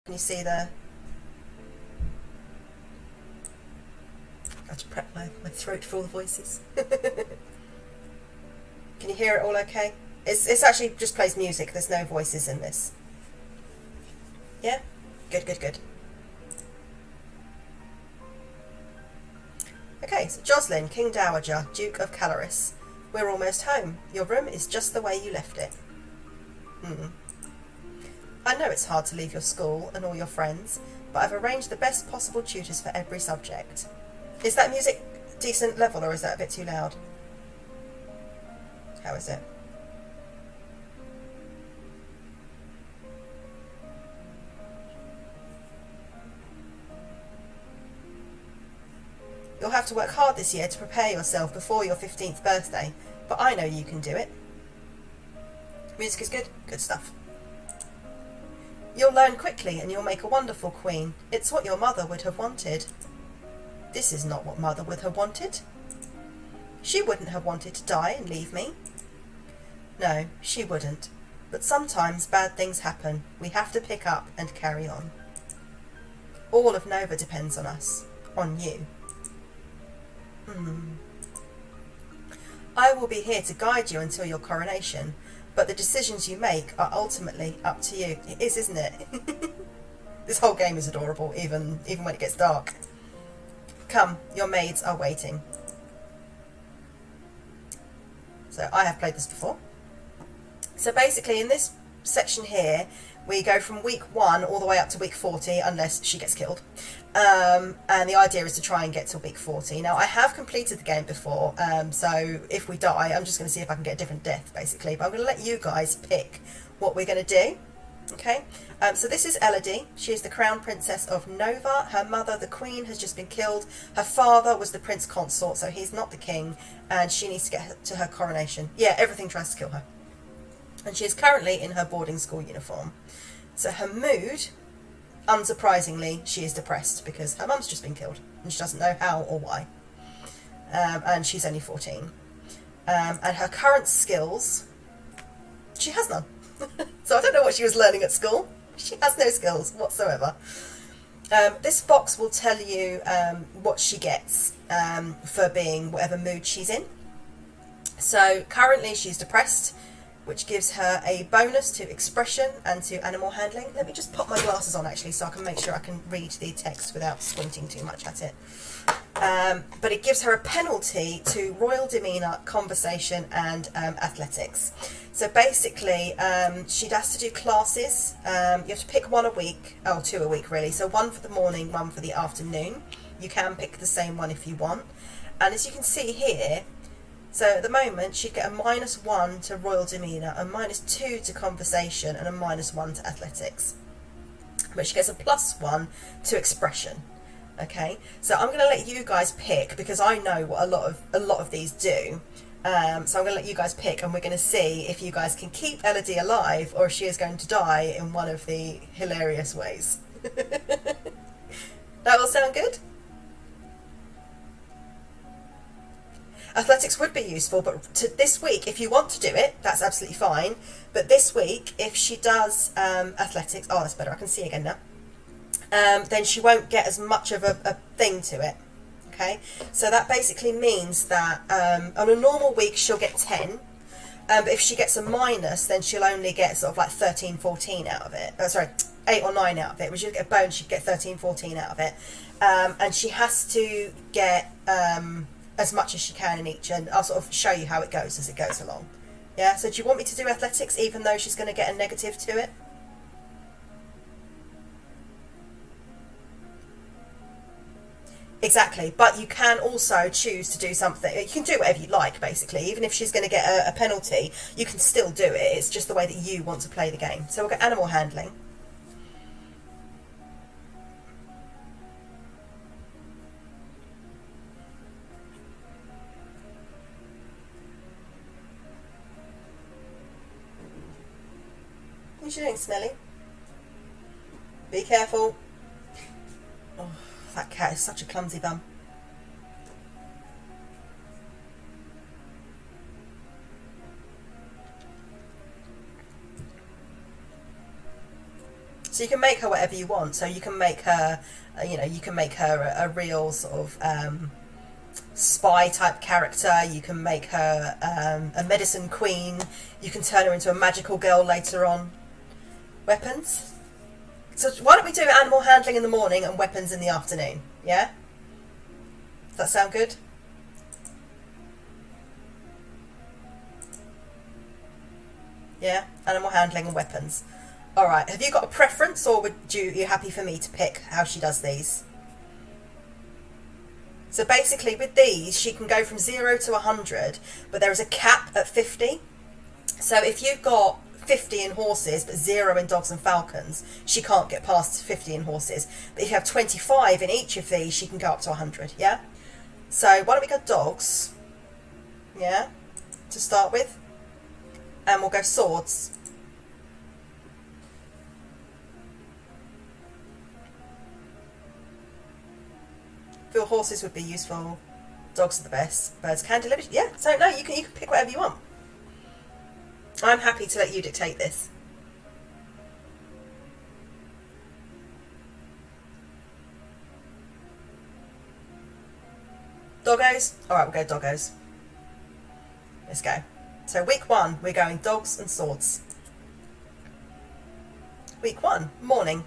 Can you see the... I have to prep my throat for all the voices. Can you hear it all okay? It's actually just plays music. There's no voices in this. Yeah? Good, good, good. Okay, so Jocelyn, King Dowager, Duke of Caloris. We're almost home. Your room is just the way you left it. I know it's hard to leave your school and all your friends, but I've arranged the best possible tutors for every subject. Is that music decent level, or is that a bit too loud? How is it? You'll have to work hard this year to prepare yourself before your 15th birthday, but I know you can do it. Music is good? Good stuff. You'll learn quickly and you'll make a wonderful queen. It's what your mother would have wanted. This is not what mother would have wanted. She wouldn't have wanted to die and leave me. No, she wouldn't. But sometimes bad things happen. We have to pick up and carry on. All of Nova depends on us. On you. I will be here to guide you until your coronation, but the decisions you make are ultimately up to you. It is, isn't it? This whole game is adorable, even when it gets dark. Come, your maids are waiting. So I have played this before. So basically in this section here, we go from week 1 all the way up to week 40, unless she gets killed. And the idea is to try and get to week 40. Now, I have completed the game before, so if we die, I'm just going to see if I can get a different death, basically. But I'm going to let you guys pick what we're going to do. Okay? So this is Elodie. She is the crown princess of Nova. Her mother, the queen, has just been killed. Her father was the prince consort, so he's not the king. And she needs to get to her coronation. Yeah, everything tries to kill her. And she is currently in her boarding school uniform. So her mood, unsurprisingly, she is depressed because her mum's just been killed and she doesn't know how or why. And she's only 14. And her current skills, she has none. So I don't know what she was learning at school. She has no skills whatsoever. This box will tell you what she gets for being whatever mood she's in. So currently she's depressed, which gives her a bonus to expression and to animal handling. Let me just pop my glasses on actually so I can make sure I can read the text without squinting too much at it. But it gives her a penalty to royal demeanour, conversation and athletics. So basically she'd has to do classes. You have to pick one a week, oh 2 a week really. So one for the morning, one for the afternoon. You can pick the same one if you want. And as you can see here, so at the moment she'd get a -1 to royal demeanour, a -2 to conversation and a -1 to athletics. But she gets a +1 to expression. Okay, so I'm going to let you guys pick because I know what a lot of these do. So I'm going to let you guys pick and we're going to see if you guys can keep Elodie alive or if she is going to die in one of the hilarious ways. That will sound good? Athletics would be useful, but this week, if you want to do it, that's absolutely fine. But this week, if she does athletics, oh, that's better, I can see again now, then she won't get as much of a thing to it. Okay, so that basically means that on a normal week, she'll get 10. But if she gets a minus, then she'll only get sort of like 13, 14 out of it. Sorry, 8 or 9 out of it. Which she'll get a bonus, she'd get 13, 14 out of it. And she has to get as much as she can in each, and I'll sort of show you how it goes as it goes along. Yeah, so do you want me to do athletics even though she's going to get a negative to it? Exactly, but you can also choose to do something. You can do whatever you like, basically. Even if she's going to get a penalty, you can still do it. It's just the way that you want to play the game. So we'll get animal handling. What are you doing, Smelly? Be careful. Oh, that cat is such a clumsy bum. So you can make her whatever you want. So you can make her, you can make her a real sort of spy type character. You can make her a medicine queen. You can turn her into a magical girl later on. Weapons. So why don't we do animal handling in the morning and weapons in the afternoon? Yeah? Does that sound good? Yeah? Animal handling and weapons. Alright, have you got a preference, or you happy for me to pick how she does these? So basically with these, she can go from 0 to 100, but there is a cap at 50. So if you've got 50 in horses, but 0 in dogs and falcons, she can't get past 50 in horses. But if you have 25 in each of these, she can go up to 100, yeah? So why don't we go dogs, yeah, to start with? And we'll go swords. Feel horses would be useful. Dogs are the best. Birds can deliver. Yeah, so no, you can pick whatever you want. I'm happy to let you dictate this. Doggos? Alright, we'll go doggos. Let's go. So week 1, we're going dogs and swords. Week 1, morning.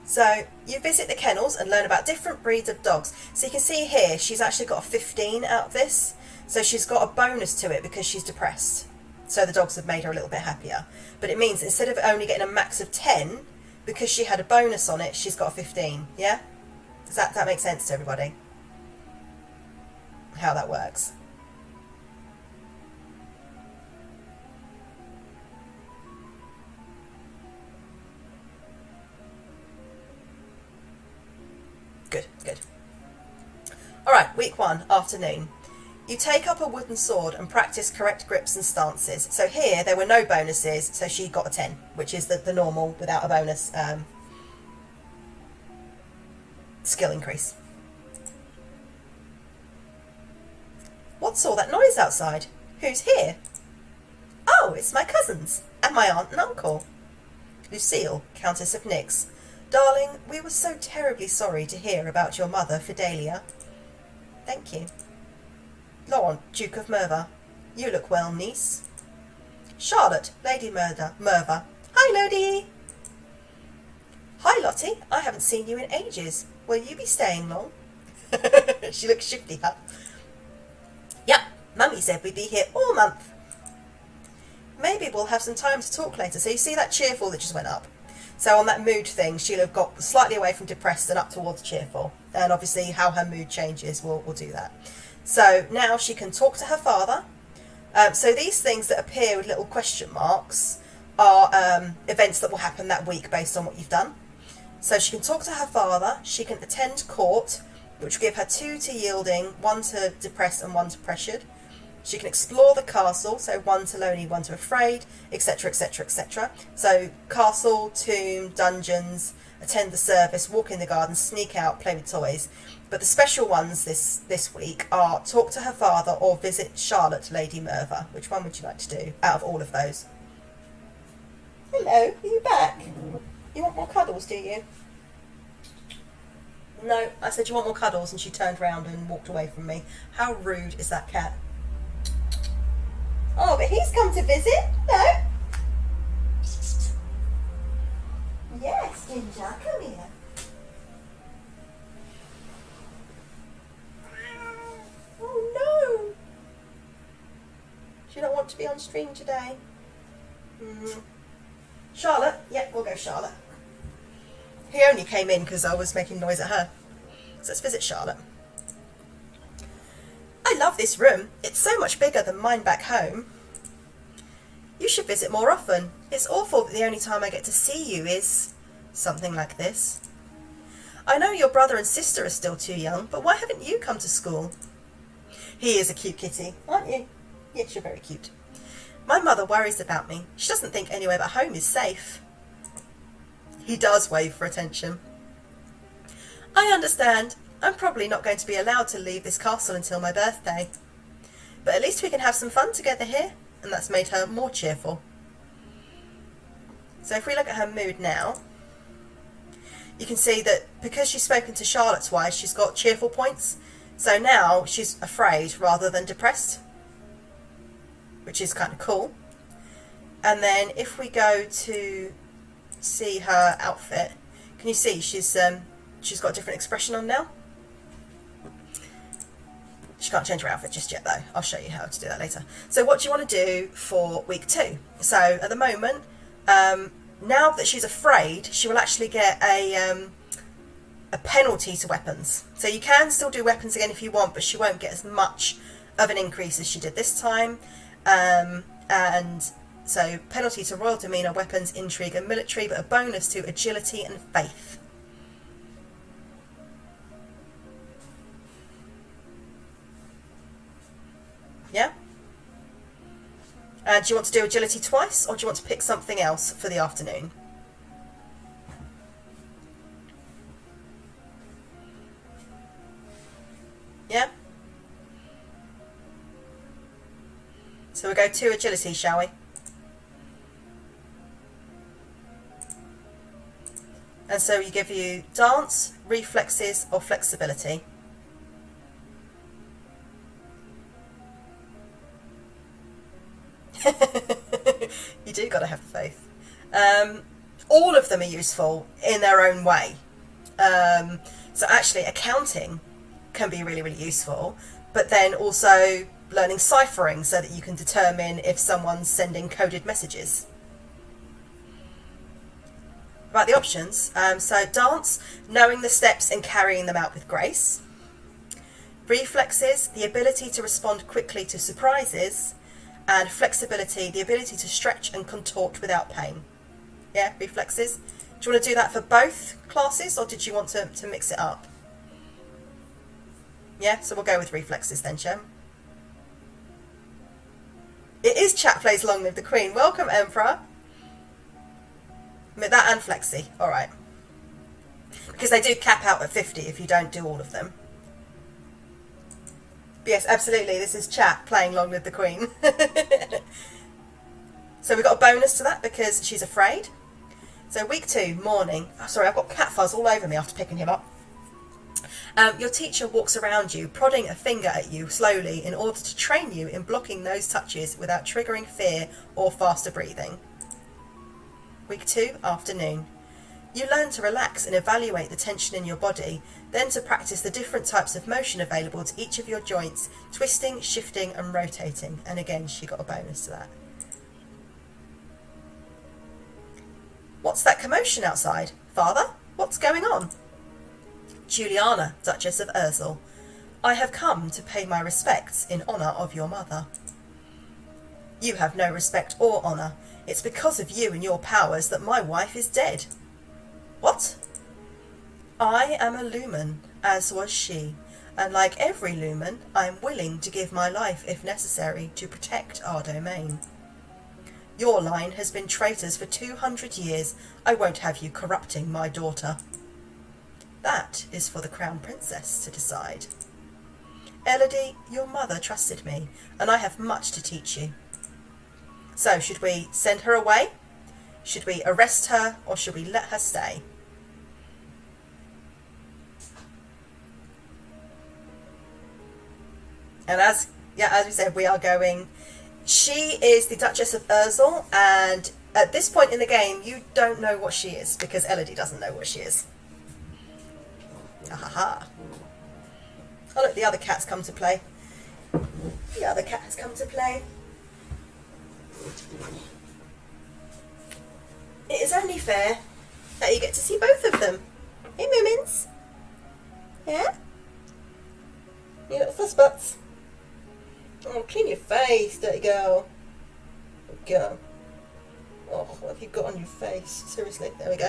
So you visit the kennels and learn about different breeds of dogs. So you can see here, she's actually got a 15 out of this. So she's got a bonus to it because she's depressed. So the dogs have made her a little bit happier. But it means instead of only getting a max of 10, because she had a bonus on it, she's got a 15. Yeah? Does that make sense to everybody? How that works. Good, good. Alright, week 1, afternoon. You take up a wooden sword and practice correct grips and stances. So here, there were no bonuses, so she got a 10, which is the normal, without a bonus, skill increase. What's all that noise outside? Who's here? Oh, it's my cousins, and my aunt and uncle. Lucille, Countess of Nix. Darling, we were so terribly sorry to hear about your mother, Fidelia. Thank you. Laurent, Duke of Merva. You look well, niece. Charlotte, Lady Merva. Hi, Elodie. Hi, Lottie. I haven't seen you in ages. Will you be staying long? She looks shifty, huh? Yep, Mummy said we'd be here all month. Maybe we'll have some time to talk later. So you see that cheerful that just went up? So on that mood thing, she'll have got slightly away from depressed and up towards cheerful. And obviously how her mood changes will do that. So now she can talk to her father. So these things that appear with little question marks are events that will happen that week based on what you've done. So she can talk to her father. She can attend court, which will give her 2 to yielding, 1 to depressed and 1 to pressured. She can explore the castle, so 1 to lonely, 1 to afraid, etc, etc, etc. So castle, tomb, dungeons, attend the service, walk in the garden, sneak out, play with toys. But the special ones this week are talk to her father or visit Charlotte, Lady Merva. Which one would you like to do out of all of those? Hello, are you back? You want more cuddles, do you? No, I said you want more cuddles and she turned round and walked away from me. How rude is that cat? Oh, but he's come to visit. Hello. Yes, Ginger, come here. Oh no. Do you not want to be on stream today? Charlotte? Yeah, we'll go Charlotte. He only came in because I was making noise at her. So let's visit Charlotte. I love this room. It's so much bigger than mine back home. You should visit more often. It's awful that the only time I get to see you is something like this. I know your brother and sister are still too young, but why haven't you come to school? He is a cute kitty, aren't you? Yes, you're very cute. My mother worries about me. She doesn't think anywhere but home is safe. He does wave for attention. I understand. I'm probably not going to be allowed to leave this castle until my birthday. But at least we can have some fun together here, and that's made her more cheerful. So if we look at her mood now, you can see that because she's spoken to Charlotte twice, she's got cheerful points. So now she's afraid rather than depressed, which is kind of cool. And then if we go to see her outfit, can you see she's got a different expression on now? She can't change her outfit just yet though. I'll show you how to do that later. So what do you want to do for week 2? So at the moment, now that she's afraid, she will actually get a penalty to weapons. So you can still do weapons again if you want, but she won't get as much of an increase as she did this time. And so penalty to royal demeanour, weapons, intrigue and military, but a bonus to agility and faith. Yeah? And do you want to do agility twice, or do you want to pick something else for the afternoon? Yeah? So we'll go 2 agility, shall we? And so we give you dance, reflexes or flexibility. You do got to have faith. All of them are useful in their own way. So actually accounting can be really, really useful, but then also learning ciphering so that you can determine if someone's sending coded messages. About the options, so dance, knowing the steps and carrying them out with grace. Reflexes, the ability to respond quickly to surprises. And flexibility, the ability to stretch and contort without pain. Yeah, reflexes. Do you want to do that for both classes, or did you want to mix it up? Yeah, so we'll go with reflexes then, Shem. It is chat plays Long Live the Queen. Welcome, Emperor. That and flexi, all right. Because they do cap out at 50 if you don't do all of them. But yes, absolutely, this is chat playing Long Live the Queen. So we've got a bonus to that because she's afraid. So week 2, morning. Oh, sorry, I've got cat fuzz all over me after picking him up. Your teacher walks around you, prodding a finger at you slowly in order to train you in blocking those touches without triggering fear or faster breathing. Week 2, afternoon. You learn to relax and evaluate the tension in your body, then to practice the different types of motion available to each of your joints, twisting, shifting and rotating. And again, she got a bonus to that. What's that commotion outside? Father, what's going on? Juliana, Duchess of Ursel. I have come to pay my respects in honour of your mother. You have no respect or honour. It's because of you and your powers that my wife is dead. What? I am a lumen, as was she, and like every lumen, I am willing to give my life if necessary to protect our domain. Your line has been traitors for 200 years. I won't have you corrupting my daughter. That is for the Crown Princess to decide. Elodie, your mother trusted me, and I have much to teach you. So, should we send her away? Should we arrest her, or should we let her stay? And as we said, we are going. She is the Duchess of Ursel, and at this point in the game, you don't know what she is because Elodie doesn't know what she is. Ahaha. Oh look, the other cat's come to play. The other cat has come to play. It is only fair that you get to see both of them. Hey, Moomins. Yeah? You little fuss butts. Oh, clean your face, dirty girl. Good girl. Oh, what have you got on your face? Seriously, there we go.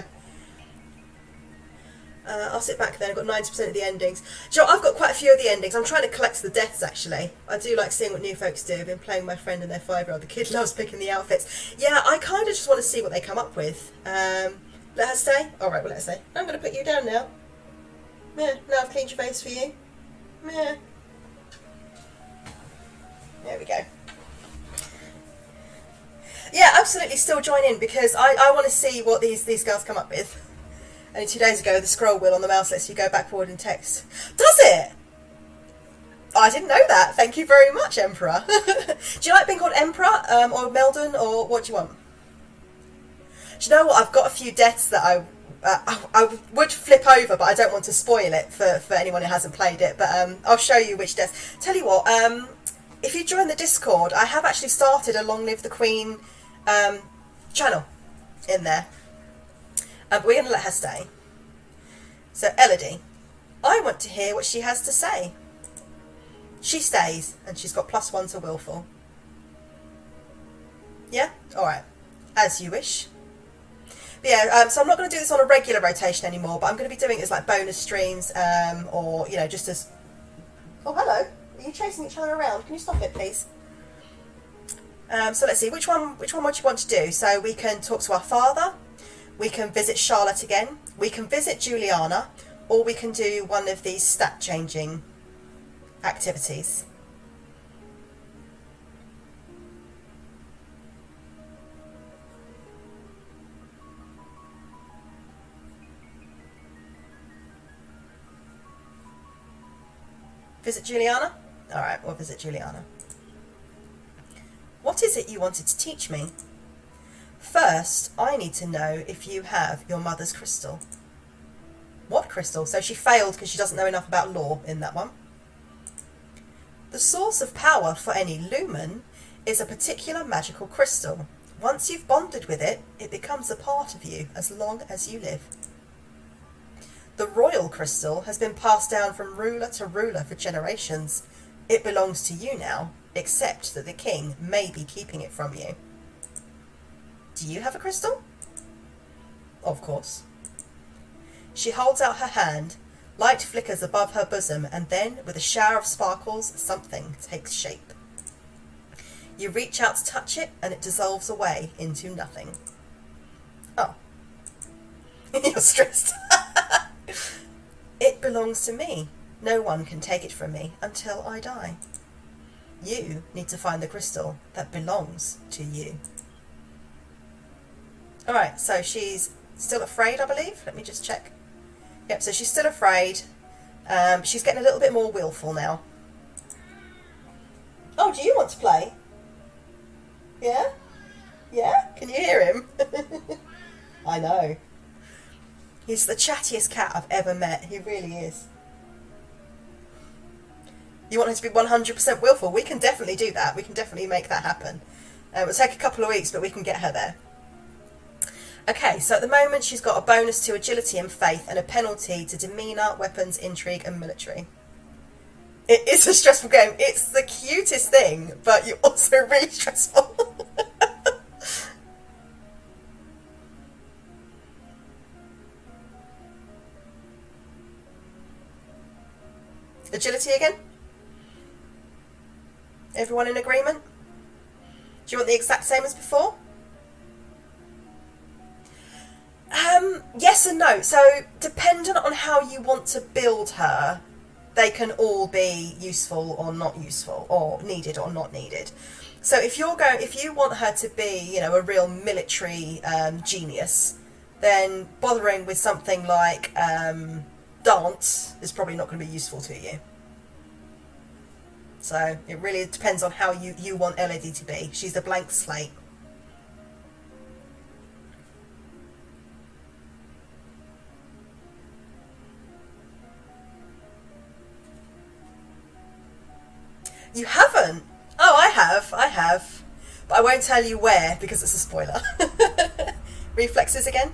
I'll sit back then. I've got 90% of the endings. Do you know, I've got quite a few of the endings. I'm trying to collect the deaths, actually. I do like seeing what new folks do. I've been playing with my friend and their 5-year-old. The kid loves picking the outfits. Yeah, I kind of just want to see what they come up with. Let her stay? All right, well, let her stay. I'm going to put you down now. Yeah, now I've cleaned your face for you. Yeah. There we go. Yeah, absolutely still join in because I want to see what these girls come up with. Only 2 days ago, the scroll wheel on the mouse lets you go back, forward in text. Does it? I didn't know that. Thank you very much, Emperor. Do you like being called Emperor or Meldon, or what do you want? Do you know what? I've got a few deaths that I would flip over, but I don't want to spoil it for anyone who hasn't played it. But I'll show you which deaths. Tell you what, if you join the Discord, I have actually started a Long Live the Queen channel in there. But we're going to let her stay. So, Elodie, I want to hear what she has to say. She stays, and she's got +1 to willful. Yeah? Alright. As you wish. But yeah, so I'm not going to do this on a regular rotation anymore, but I'm going to be doing it as like bonus streams, or, you know, just as... Oh, hello. Are you chasing each other around? Can you stop it, please? So let's see, which one would you want to do? So we can talk to our father, we can visit Charlotte again, we can visit Juliana, or we can do one of these stat changing activities. Visit Juliana? Alright, we'll visit Juliana. What is it you wanted to teach me? First, I need to know if you have your mother's crystal. What crystal? So she failed because she doesn't know enough about law in that one. The source of power for any lumen is a particular magical crystal. Once you've bonded with it, it becomes a part of you as long as you live. The royal crystal has been passed down from ruler to ruler for generations. It belongs to you now, except that the king may be keeping it from you. Do you have a crystal? Of course. She holds out her hand. Light flickers above her bosom, and then, with a shower of sparkles, something takes shape. You reach out to touch it, and it dissolves away into nothing. Oh. You're stressed. It belongs to me. No one can take it from me until I die. You need to find the crystal that belongs to you. Alright, so she's still afraid, I believe. Let me just check. Yep, so she's still afraid. She's getting a little bit more willful now. Oh, do you want to play? Yeah? Yeah? Can you hear him? I know. He's the chattiest cat I've ever met. He really is. You want her to be 100% willful? We can definitely do that. We can definitely make that happen. It'll take a couple of weeks, but we can get her there. Okay, so at the moment she's got a bonus to agility and faith and a penalty to demeanour, weapons, intrigue and military. It is a stressful game. It's the cutest thing, but you're also really stressful. Agility again? Everyone in agreement? Do you want the exact same as before? Yes and no. So, dependent on how you want to build her, they can all be useful or not useful, or needed or not needed. So, if you want her to be, you know, a real military genius, then bothering with something like dance is probably not going to be useful to you. So, it really depends on how you want Elodie to be. She's a blank slate. You haven't? Oh, I have. But I won't tell you where because it's a spoiler. Reflexes again?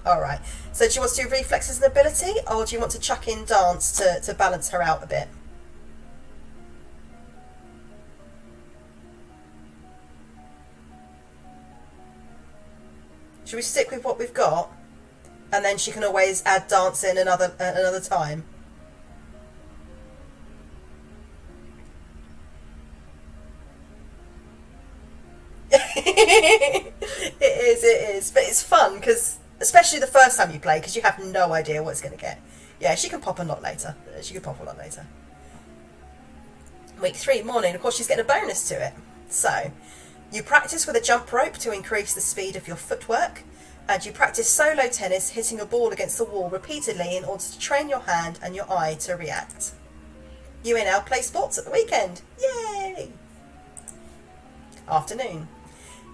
Alright. So do you want to do reflexes and ability, or do you want to chuck in dance to balance her out a bit? Should we stick with what we've got? And then she can always add dance in another time. It is, but it's fun because, especially the first time you play, because you have no idea what it's going to get. Yeah, she can pop a lot later. Week 3, morning. Of course, she's getting a bonus to it. So, you practice with a jump rope to increase the speed of your footwork. And you practice solo tennis, hitting a ball against the wall repeatedly in order to train your hand and your eye to react. You may now play sports at the weekend. Yay! Afternoon.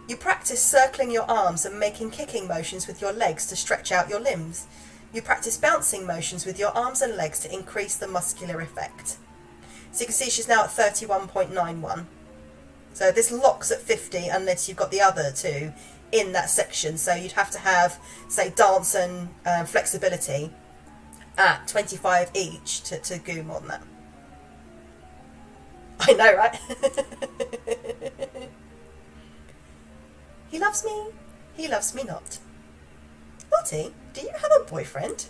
You practice circling your arms and making kicking motions with your legs to stretch out your limbs. You practice bouncing motions with your arms and legs to increase the muscular effect. So you can see she's now at 31.91. So this locks at 50 unless you've got the other two in that section. So you'd have to have, say, dance and flexibility at 25 each to go more than that. I know, right? He loves me, he loves me not. Lottie, do you have a boyfriend?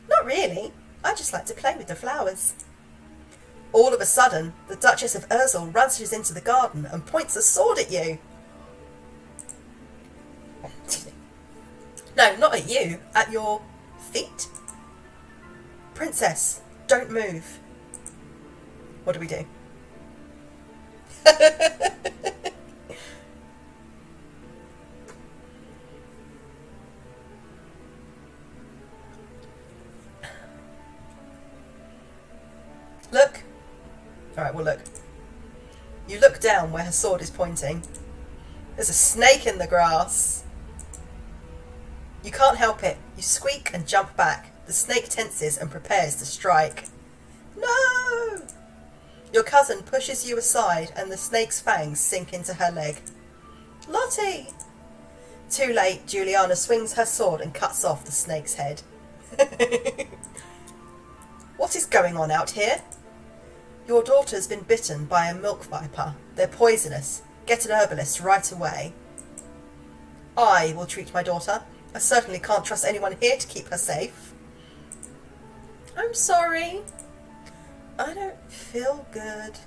Not really. I just like to play with the flowers. All of a sudden, the Duchess of Ursel rushes into the garden and points a sword at you. No, not at you. At your feet. Princess, don't move. What do we do? Look. Alright, well look. You look down where her sword is pointing. There's a snake in the grass. You can't help it. You squeak and jump back. The snake tenses and prepares to strike. No! Your cousin pushes you aside and the snake's fangs sink into her leg. Lottie! Too late, Juliana swings her sword and cuts off the snake's head. What is going on out here? Your daughter's been bitten by a milk viper. They're poisonous. Get an herbalist right away. I will treat my daughter. I certainly can't trust anyone here to keep her safe. I'm sorry. I don't feel good.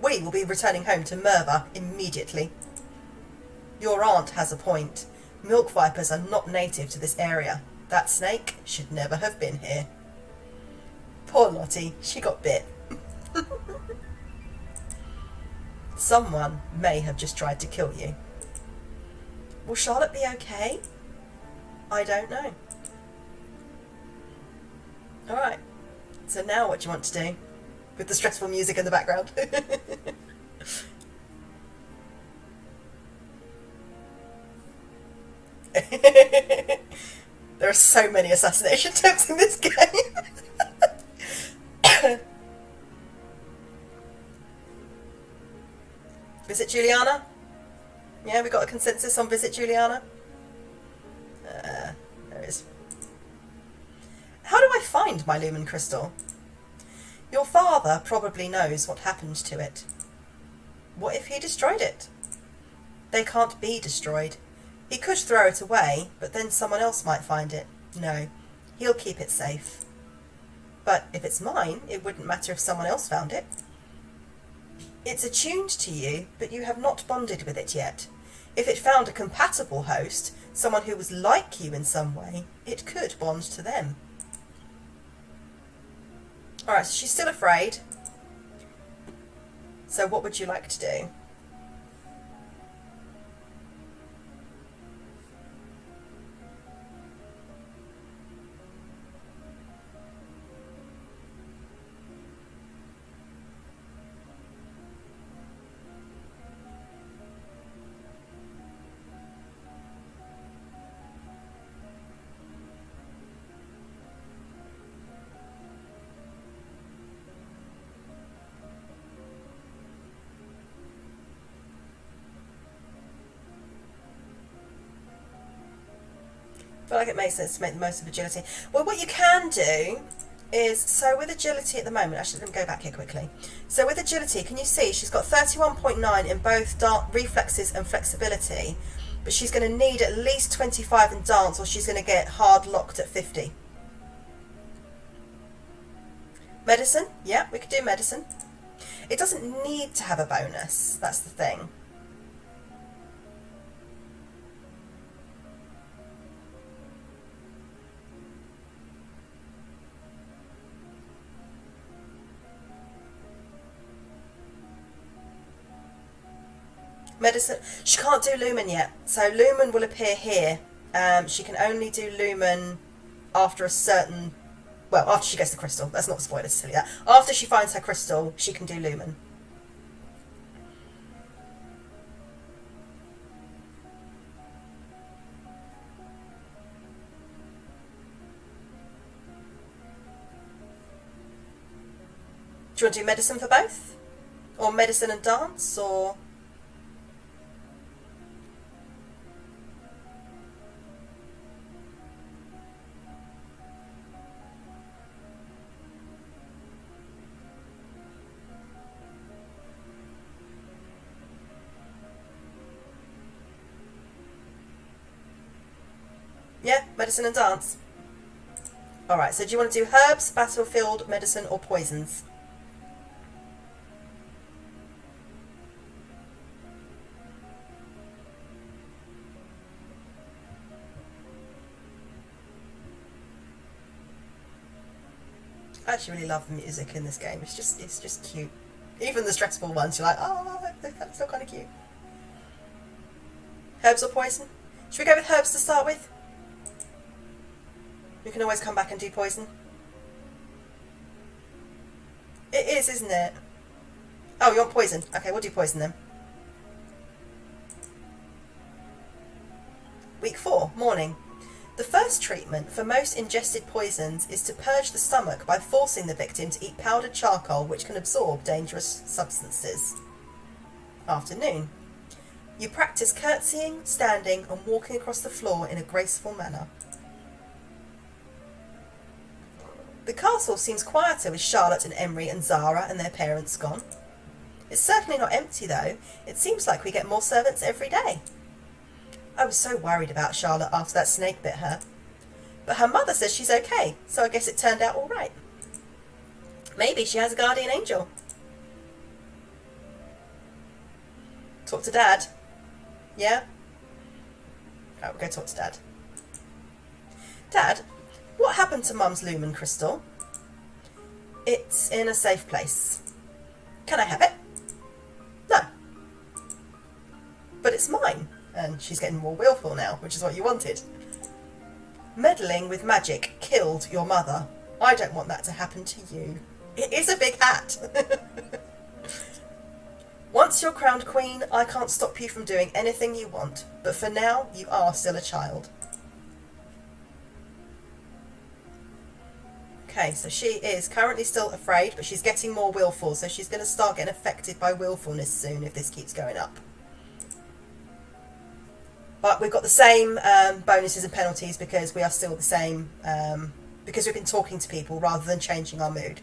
We will be returning home to Merva immediately. Your aunt has a point. Milk vipers are not native to this area. That snake should never have been here. Poor Lottie, she got bit. Someone may have just tried to kill you. Will Charlotte be okay? I don't know. Alright, so now what do you want to do? With the stressful music in the background. There are so many assassination attempts in this game. Visit Juliana? Yeah, we got a consensus on visit Juliana? There is. How do I find my lumen crystal? Your father probably knows what happened to it. What if he destroyed it? They can't be destroyed. He could throw it away, but then someone else might find it. No, he'll keep it safe. But if it's mine, it wouldn't matter if someone else found it. It's attuned to you, but you have not bonded with it yet. If it found a compatible host, someone who was like you in some way, it could bond to them. Alright, so she's still afraid. So what would you like to do? I feel like it makes sense to make the most of agility. Well, what you can do is, so with agility at the moment, actually let me go back here quickly. So with agility, can you see she's got 31.9 in both reflexes and flexibility, but she's going to need at least 25 in dance or she's going to get hard locked at 50. Medicine? Yeah, we could do medicine. It doesn't need to have a bonus, that's the thing. Medicine. She can't do lumen yet, so lumen will appear here She can only do lumen after a certain... Well, after she gets the crystal. That's not a spoiler to tell you that. After she finds her crystal, she can do lumen. Do you want to do medicine for both? Or medicine and dance, or... Yeah, medicine and dance. Alright, so do you want to do herbs, battlefield, medicine, or poisons? I actually really love the music in this game. It's just cute. Even the stressful ones, you're like, oh, that's still kind of cute. Herbs or poison? Should we go with herbs to start with? We can always come back and do poison. It is, isn't it? Oh, you want poison? Okay, we'll do poison then. Week 4, morning. The first treatment for most ingested poisons is to purge the stomach by forcing the victim to eat powdered charcoal, which can absorb dangerous substances. Afternoon. You practice curtsying, standing, and walking across the floor in a graceful manner. The castle seems quieter with Charlotte and Emery and Zara and their parents gone. It's certainly not empty though. It seems like we get more servants every day. I was so worried about Charlotte after that snake bit her. But her mother says she's okay, so I guess it turned out all right. Maybe she has a guardian angel. Talk to Dad. Yeah? Right, we'll go talk to Dad. Dad, what happened to Mum's lumen crystal? It's in a safe place. Can I have it? No. But it's mine. And she's getting more willful now, which is what you wanted. Meddling with magic killed your mother. I don't want that to happen to you. It is a big hat. Once you're crowned queen, I can't stop you from doing anything you want. But for now, you are still a child. Okay, so she is currently still afraid, but she's getting more willful. So she's going to start getting affected by willfulness soon if this keeps going up. But we've got the same bonuses and penalties because we are still the same, because we've been talking to people rather than changing our mood.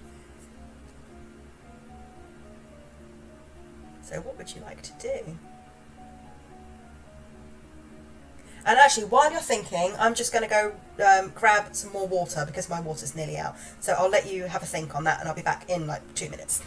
So what would you like to do? And actually, while you're thinking, I'm just going to go grab some more water because my water's nearly out. So I'll let you have a think on that and I'll be back in like 2 minutes.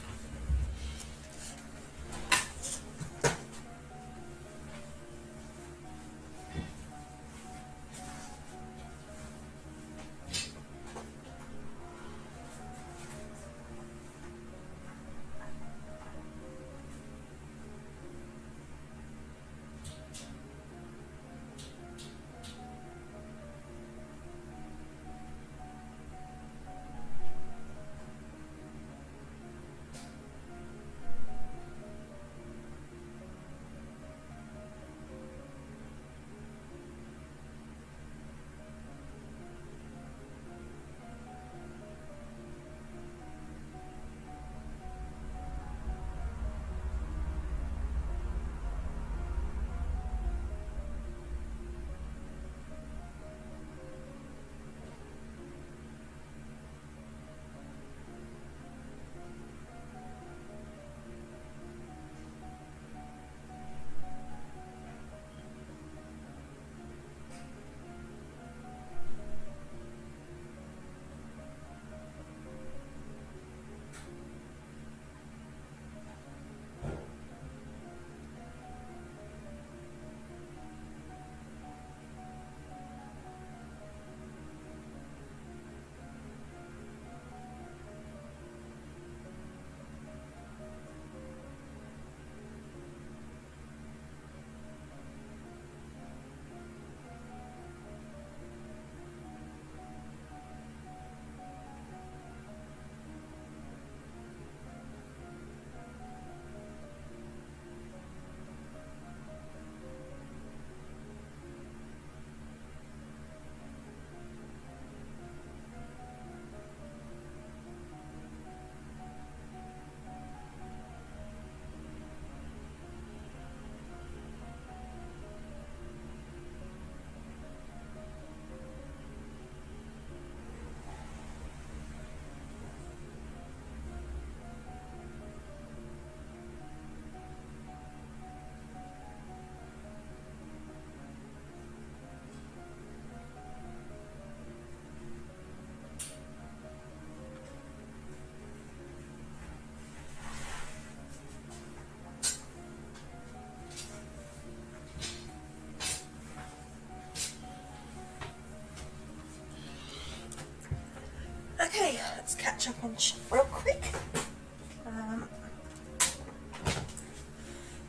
jump on real quick.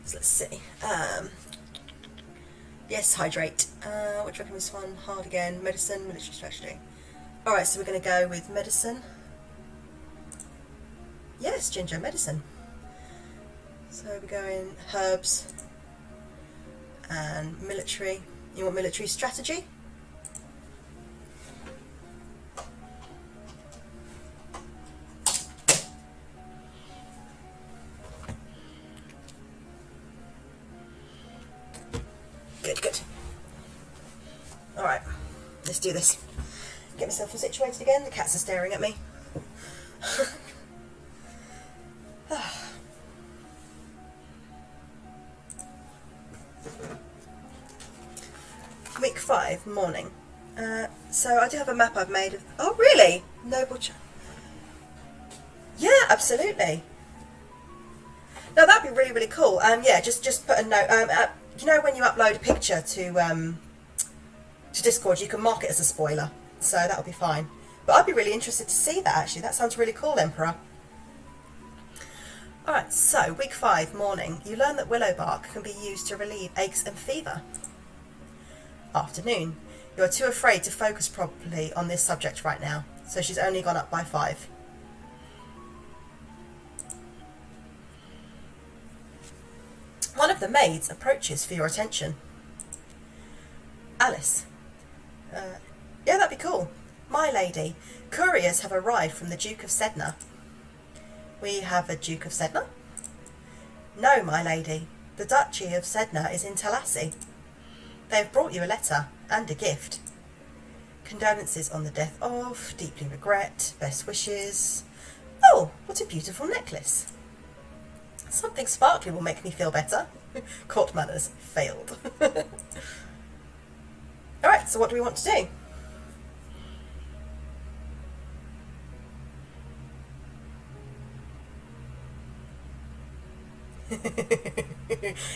So let's see. Yes, hydrate. Which reckon this one? Hard again. Medicine, military strategy. Alright, so we're going to go with medicine. Yes, ginger, medicine. So we're going herbs and military. You want military strategy? Good. Alright, let's do this. Get myself all situated again. The cats are staring at me. Week 5, morning. So I do have a map I've made of... Oh, really? Noble... Yeah, absolutely. No, that'd be really, really cool. Yeah, just put a note. You know when you upload a picture to Discord, you can mark it as a spoiler. So that'll be fine. But I'd be really interested to see that, actually. That sounds really cool, Emperor. Alright, so week 5, morning. You learn that willow bark can be used to relieve aches and fever. Afternoon. You are too afraid to focus properly on this subject right now. So she's only gone up by 5. One of the maids approaches for your attention. Alice. Yeah, that'd be cool. My lady, couriers have arrived from the Duke of Sedna. We have a Duke of Sedna? No, my lady. The Duchy of Sedna is in Talassi. They have brought you a letter and a gift. Condolences on the death of, deeply regret, best wishes. Oh, what a beautiful necklace. Something sparkly will make me feel better. Court manners failed. Alright, so what do we want to do?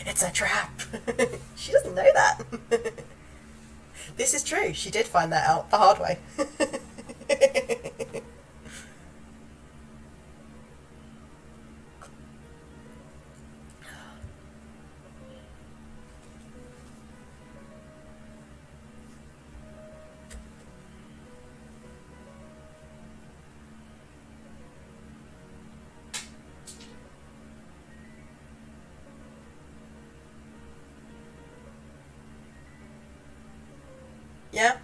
It's a trap. She doesn't know that. This is true. She did find that out the hard way. Yeah.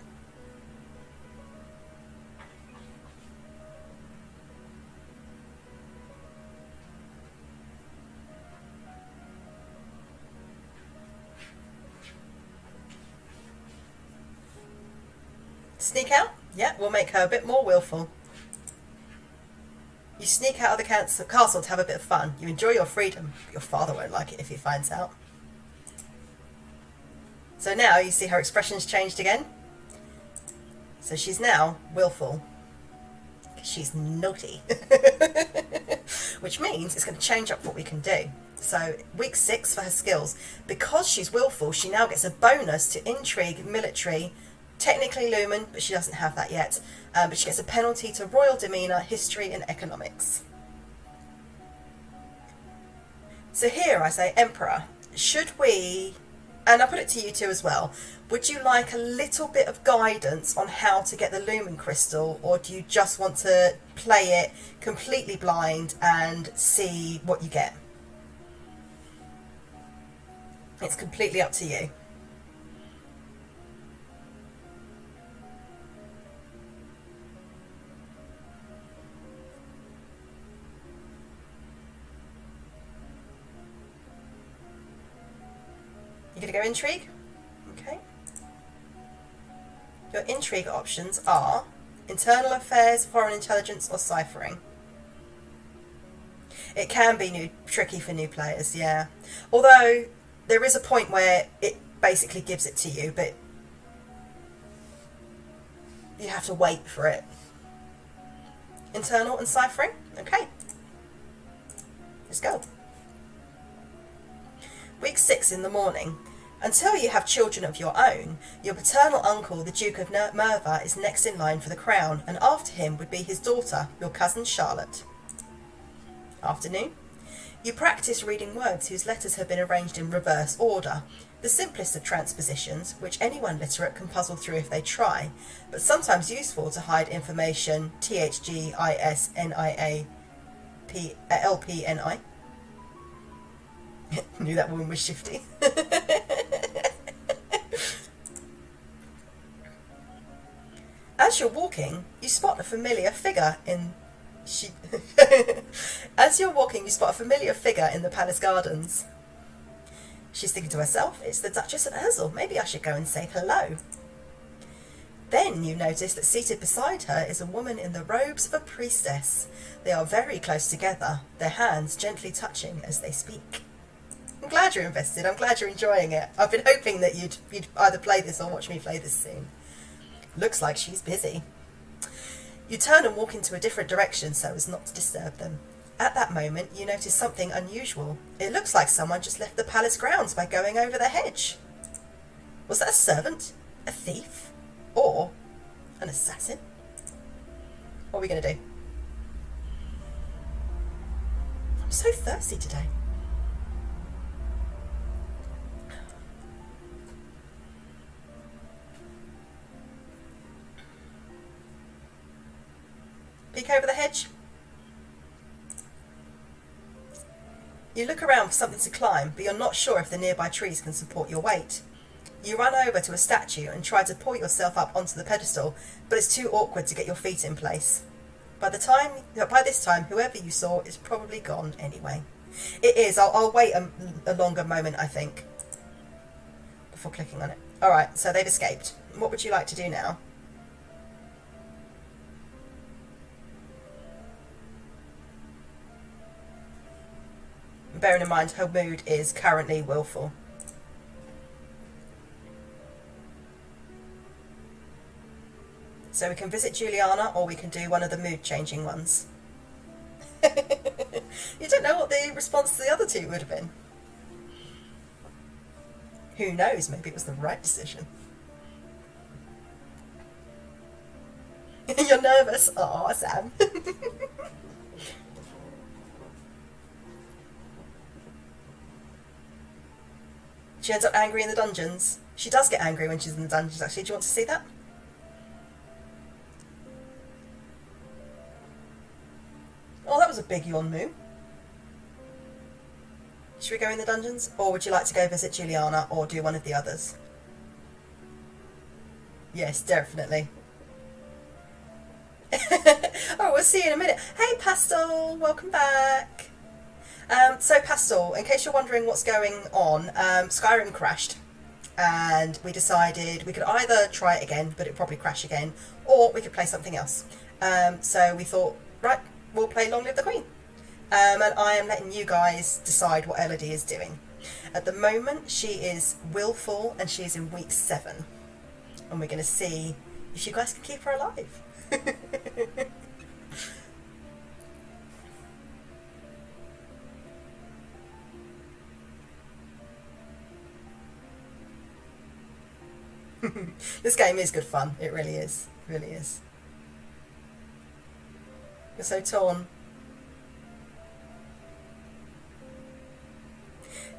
Sneak out? Yeah, we'll make her a bit more willful. You sneak out of the castle to have a bit of fun. You enjoy your freedom, but your father won't like it if he finds out. So now you see her expression's changed again. So she's now willful. She's naughty. Which means it's going to change up what we can do. So week 6 for her skills. Because she's willful, she now gets a bonus to intrigue, military, technically lumen, but she doesn't have that yet. But she gets a penalty to royal demeanour, history and economics. So here I say, Emperor, should we... And I put it to you two as well. Would you like a little bit of guidance on how to get the lumen crystal, or do you just want to play it completely blind and see what you get? It's completely up to you. You're going to go intrigue? Okay. Your intrigue options are internal affairs, foreign intelligence, or ciphering. It can be tricky for new players, yeah. Although there is a point where it basically gives it to you, but you have to wait for it. Internal and ciphering? Okay. Let's go. Week 6 in the morning. Until you have children of your own, your paternal uncle, the Duke of Nerva, is next in line for the crown, and after him would be his daughter, your cousin Charlotte. Afternoon. You practice reading words whose letters have been arranged in reverse order, the simplest of transpositions, which anyone literate can puzzle through if they try, but sometimes useful to hide information THGISNIALPNI. Knew that woman was shifty. As you're walking, you spot a familiar figure in As you're walking, you spot a familiar figure in the palace gardens. She's thinking to herself, it's the Duchess of Ursel. Maybe I should go and say hello. Then you notice that seated beside her is a woman in the robes of a priestess. They are very close together, their hands gently touching as they speak. I'm glad you're invested. I'm glad you're enjoying it. I've been hoping that you'd either play this or watch me play this soon. Looks like she's busy. You turn and walk into a different direction so as not to disturb them. At that moment, you notice something unusual. It looks like someone just left the palace grounds by going over the hedge. Was that a servant? A thief? Or an assassin? What are we going to do? I'm so thirsty today. Peek over the hedge. You look around for something to climb, but you're not sure if the nearby trees can support your weight. You run over to a statue and try to pull yourself up onto the pedestal, but it's too awkward to get your feet in place. By this time, whoever you saw is probably gone anyway. It is. I'll wait a longer moment, I think, before clicking on it. All right, so they've escaped. What would you like to do now? Bearing in mind her mood is currently willful. So we can visit Juliana, or we can do one of the mood changing ones. You don't know what the response to the other two would have been. Who knows, maybe it was the right decision. You're nervous? Oh, Sam. She ends up angry in the dungeons. She does get angry when she's in the dungeons, actually. Do you want to see that? Oh, that was a big yawn moo. Should we go in the dungeons? Or would you like to go visit Juliana or do one of the others? Yes, definitely. Oh, we'll see you in a minute. Hey, Pastel, welcome back. So Pastel, in case you're wondering what's going on, Skyrim crashed, and we decided we could either try it again, but it'd probably crash again, or we could play something else. So we thought, right, we'll play Long Live the Queen. And I am letting you guys decide what Elodie is doing. At the moment, she is willful, and she is in week 7. And we're going to see if you guys can keep her alive. This game is good fun. It really is. It really is. You're so torn.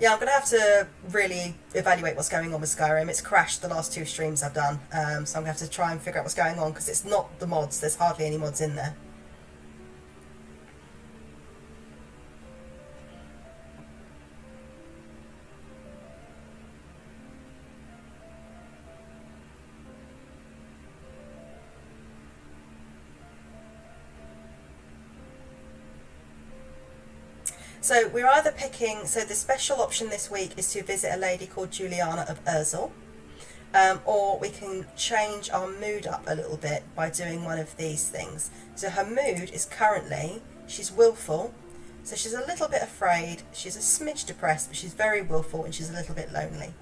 Yeah, I'm going to have to really evaluate what's going on with Skyrim. It's crashed the last 2 streams I've done, so I'm going to have to try and figure out what's going on, because it's not the mods. There's hardly any mods in there. So we're either picking, so the special option this week is to visit a lady called Juliana of Ursel, or we can change our mood up a little bit by doing one of these things. So her mood is currently, she's willful, so she's a little bit afraid, she's a smidge depressed, but she's very willful and she's a little bit lonely.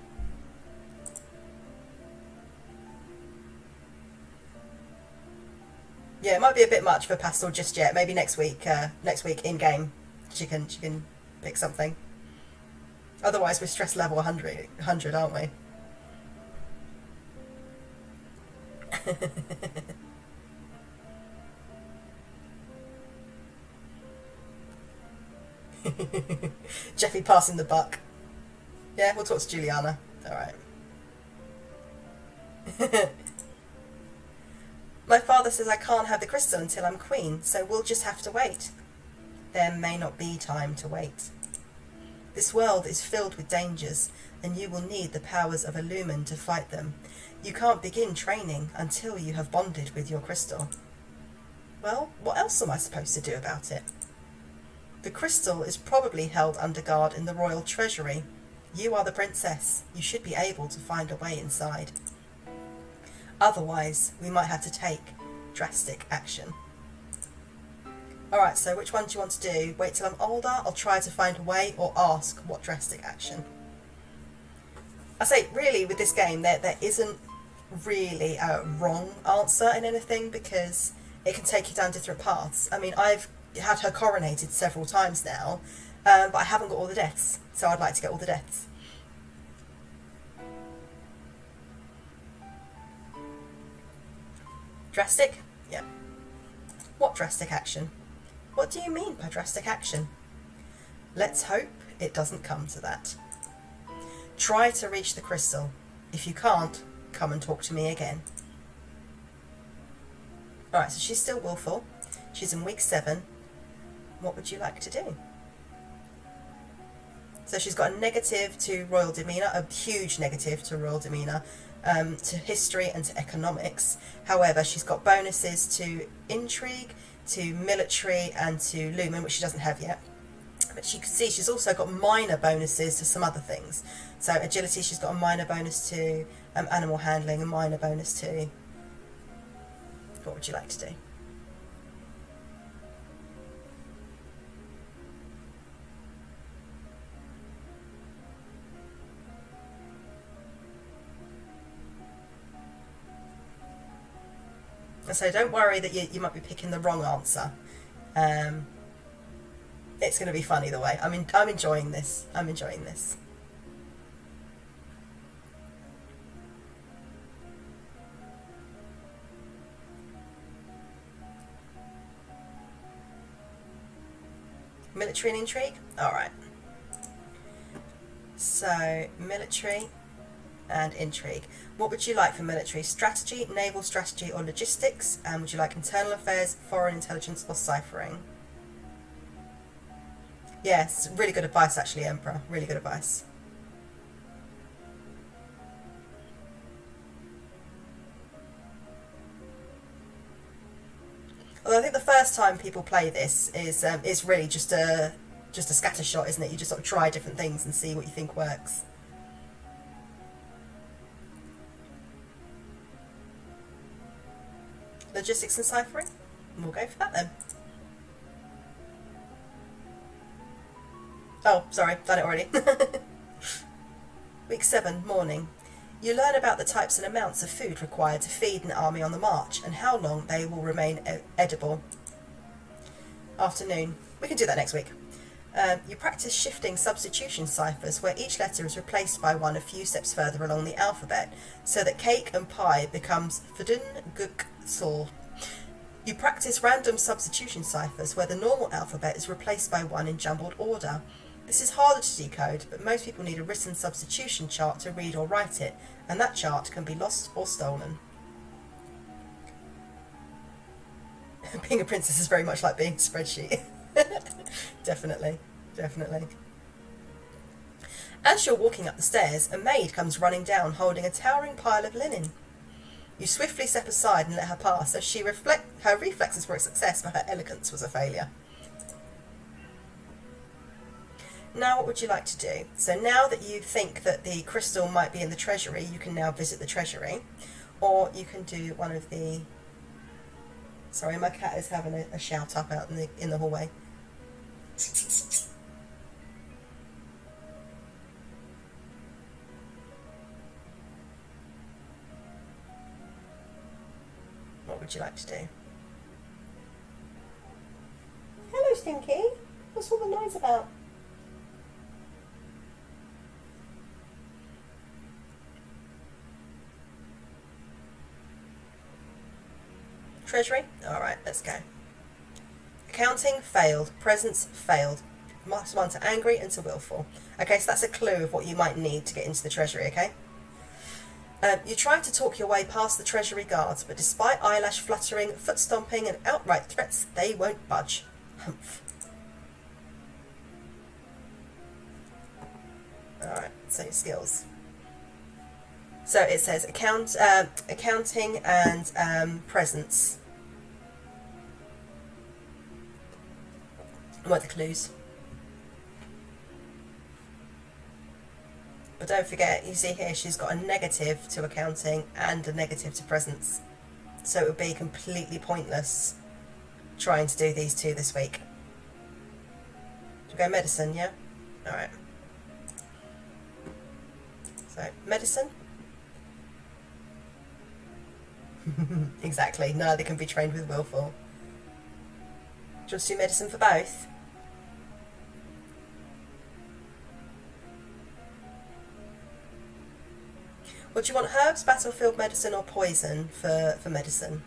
Yeah, it might be a bit much for Pastel just yet. Maybe next week in game. She can pick something. Otherwise we're stress level 100, aren't we? Jeffy passing the buck. Yeah, we'll talk to Juliana. Alright. My father says I can't have the crystal until I'm queen, so we'll just have to wait. There may not be time to wait. This world is filled with dangers, and you will need the powers of a lumen to fight them. You can't begin training until you have bonded with your crystal. Well, what else am I supposed to do about it? The crystal is probably held under guard in the royal treasury. You are the princess. You should be able to find a way inside. Otherwise, we might have to take drastic action. Alright, so which one do you want to do? Wait till I'm older, I'll try to find a way, or ask what drastic action? I say, really, with this game, there isn't really a wrong answer in anything, because it can take you down different paths. I mean, I've had her coronated several times now, but I haven't got all the deaths, so I'd like to get all the deaths. Drastic? Yeah. What drastic action? What do you mean by drastic action? Let's hope it doesn't come to that. Try to reach the crystal. If you can't, come and talk to me again. Alright, so she's still willful. She's in week 7. What would you like to do? So she's got a negative to royal demeanour, a huge negative to royal demeanour, to history and to economics. However, she's got bonuses to intrigue, to military and to lumen, which she doesn't have yet. But you can see she's also got minor bonuses to some other things. So agility, she's got a minor bonus to, animal handling, a minor bonus to. What would you like to do? So don't worry that you might be picking the wrong answer. It's going to be fun either way. I'm enjoying this. I'm enjoying this. Military and intrigue? Alright. So, military and intrigue. What would you like for military? Strategy, naval strategy, or logistics? And would you like internal affairs, foreign intelligence, or ciphering? Yes, really good advice actually, Emperor. Really good advice. Although I think the first time people play this is really just a scatter shot, isn't it? You just sort of try different things and see what you think works. Logistics and ciphering? We'll go for that then. Oh, sorry, done it already. Week 7, morning. You learn about the types and amounts of food required to feed an army on the march and how long they will remain edible. Afternoon. We can do that next week. You practice shifting substitution ciphers where each letter is replaced by one a few steps further along the alphabet, so that cake and pie becomes fdun, guk, sol. You practice random substitution ciphers where the normal alphabet is replaced by one in jumbled order. This is harder to decode, but most people need a written substitution chart to read or write it, and that chart can be lost or stolen. Being a princess is very much like being a spreadsheet. Definitely, definitely. As you're walking up the stairs, a maid comes running down holding a towering pile of linen. You swiftly step aside and let her pass, as her reflexes were a success, but her elegance was a failure. Now what would you like to do? So now that you think that the crystal might be in the treasury, you can now visit the treasury. Or you can do one of the... Sorry, my cat is having a shout up out in the hallway. What would you like to do? Hello, Stinky. What's all the noise about? Treasury? Alright, let's go. Accounting, failed. Presence, failed. Minus 1 to angry and to willful. Okay, so that's a clue of what you might need to get into the Treasury, okay? You try to talk your way past the Treasury guards, but despite eyelash fluttering, foot stomping and outright threats, they won't budge. Humph. Alright, so your skills. So it says accounting and presence. What are the clues? But don't forget, you see here, she's got a negative to accounting and a negative to presence. So it would be completely pointless trying to do these two this week. Do we go medicine, yeah? Alright. So, medicine. Exactly, neither can be trained with willful. Do you want to do medicine for both? Well, do you want herbs, battlefield medicine, or poison for medicine?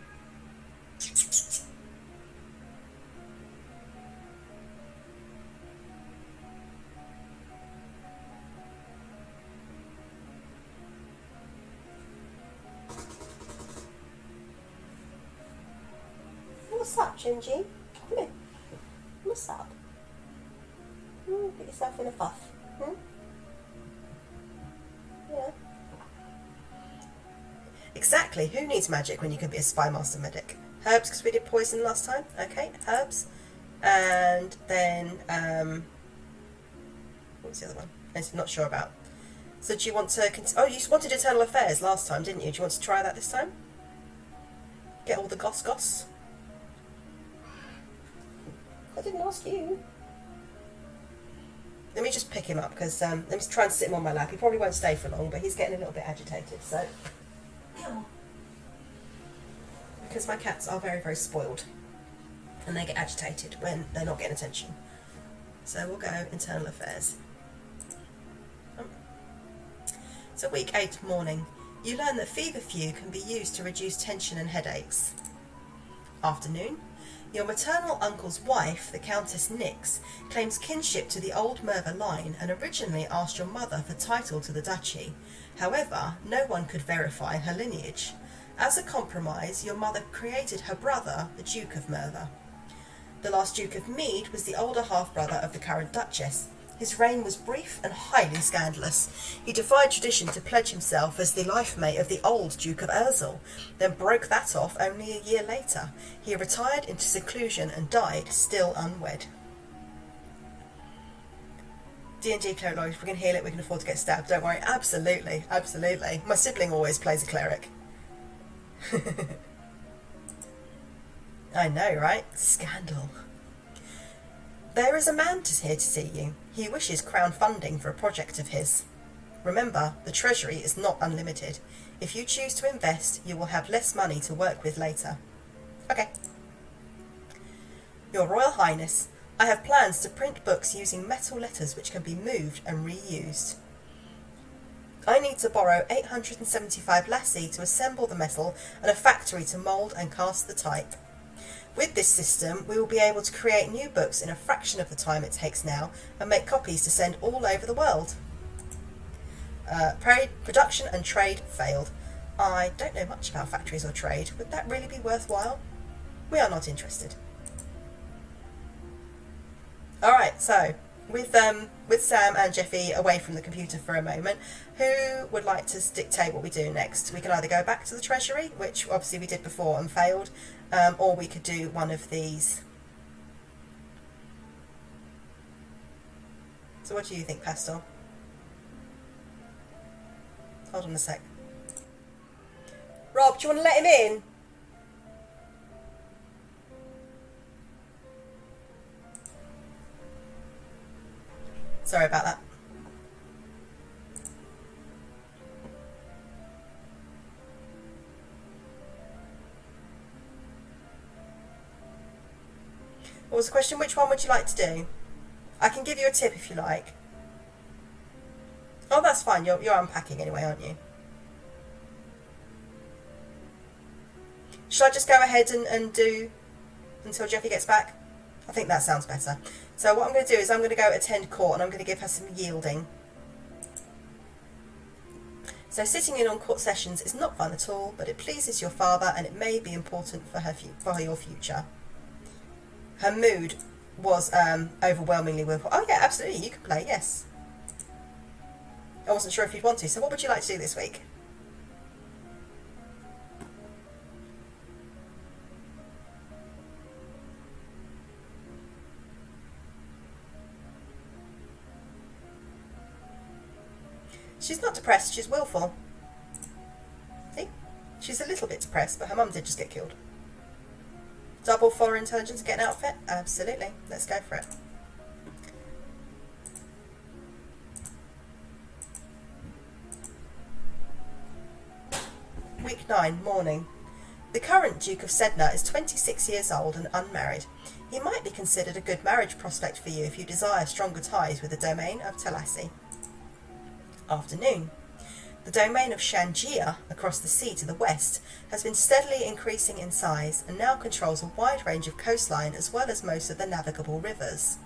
What's up, Gingy? Come here. What's up? Get yourself in a fuff. Yeah. Exactly. Who needs magic when you can be a spy master medic? Herbs, because we did poison last time. Okay, herbs. And then, what was the other one? I'm not sure about. So do you want to... Oh, you wanted Eternal Affairs last time, didn't you? Do you want to try that this time? Get all the goss. I didn't ask you. Let me just pick him up, because let me try and sit him on my lap. He probably won't stay for long, but he's getting a little bit agitated, so... Come on. Because my cats are very, very spoiled. And they get agitated when they're not getting attention. So we'll go Internal Affairs. So week 8 morning. You learn that feverfew can be used to reduce tension and headaches. Afternoon. Your maternal uncle's wife, the Countess Nix, claims kinship to the old Merva line and originally asked your mother for title to the duchy. However, no one could verify her lineage. As a compromise, your mother created her brother, the Duke of Merva. The last Duke of Mead was the older half-brother of the current Duchess. His reign was brief and highly scandalous. He defied tradition to pledge himself as the life mate of the old Duke of Erzul, then broke that off only a year later. He retired into seclusion and died still unwed. D&D cleric, if we can heal it, we can afford to get stabbed. Don't worry. Absolutely, absolutely. My sibling always plays a cleric. I know, right? Scandal. There is a man here to see you. He wishes crown funding for a project of his. Remember, the treasury is not unlimited. If you choose to invest, you will have less money to work with later. Okay. Your Royal Highness, I have plans to print books using metal letters which can be moved and reused. I need to borrow 875 lassie to assemble the metal and a factory to mould and cast the type. With this system, we will be able to create new books in a fraction of the time it takes now and make copies to send all over the world. Production and trade failed. I don't know much about factories or trade. Would that really be worthwhile? We are not interested. Alright, so with Sam and Jeffy away from the computer for a moment, who would like to dictate what we do next? We can either go back to the treasury, which obviously we did before and failed, or we could do one of these. So what do you think, Pastel? Hold on a sec. Rob, do you want to let him in? Sorry about that. What was the question? Which one would you like to do? I can give you a tip if you like. Oh, that's fine. You're unpacking anyway, aren't you? Should I just go ahead and do until Jeffy gets back? I think that sounds better. So what I'm going to do is I'm going to go attend court and I'm going to give her some yielding. So sitting in on court sessions is not fun at all, but it pleases your father and it may be important for your future. Her mood was overwhelmingly willful. Oh yeah, absolutely, you can play, yes. I wasn't sure if you'd want to, so what would you like to do this week? She's not depressed, she's willful. See? She's a little bit depressed, but her mum did just get killed. Double for intelligence and get an outfit? Absolutely. Let's go for it. Week 9, morning. The current Duke of Sedna is 26 years old and unmarried. He might be considered a good marriage prospect for you if you desire stronger ties with the domain of Talassi. Afternoon. The domain of Shangia, across the sea to the west, has been steadily increasing in size and now controls a wide range of coastline as well as most of the navigable rivers.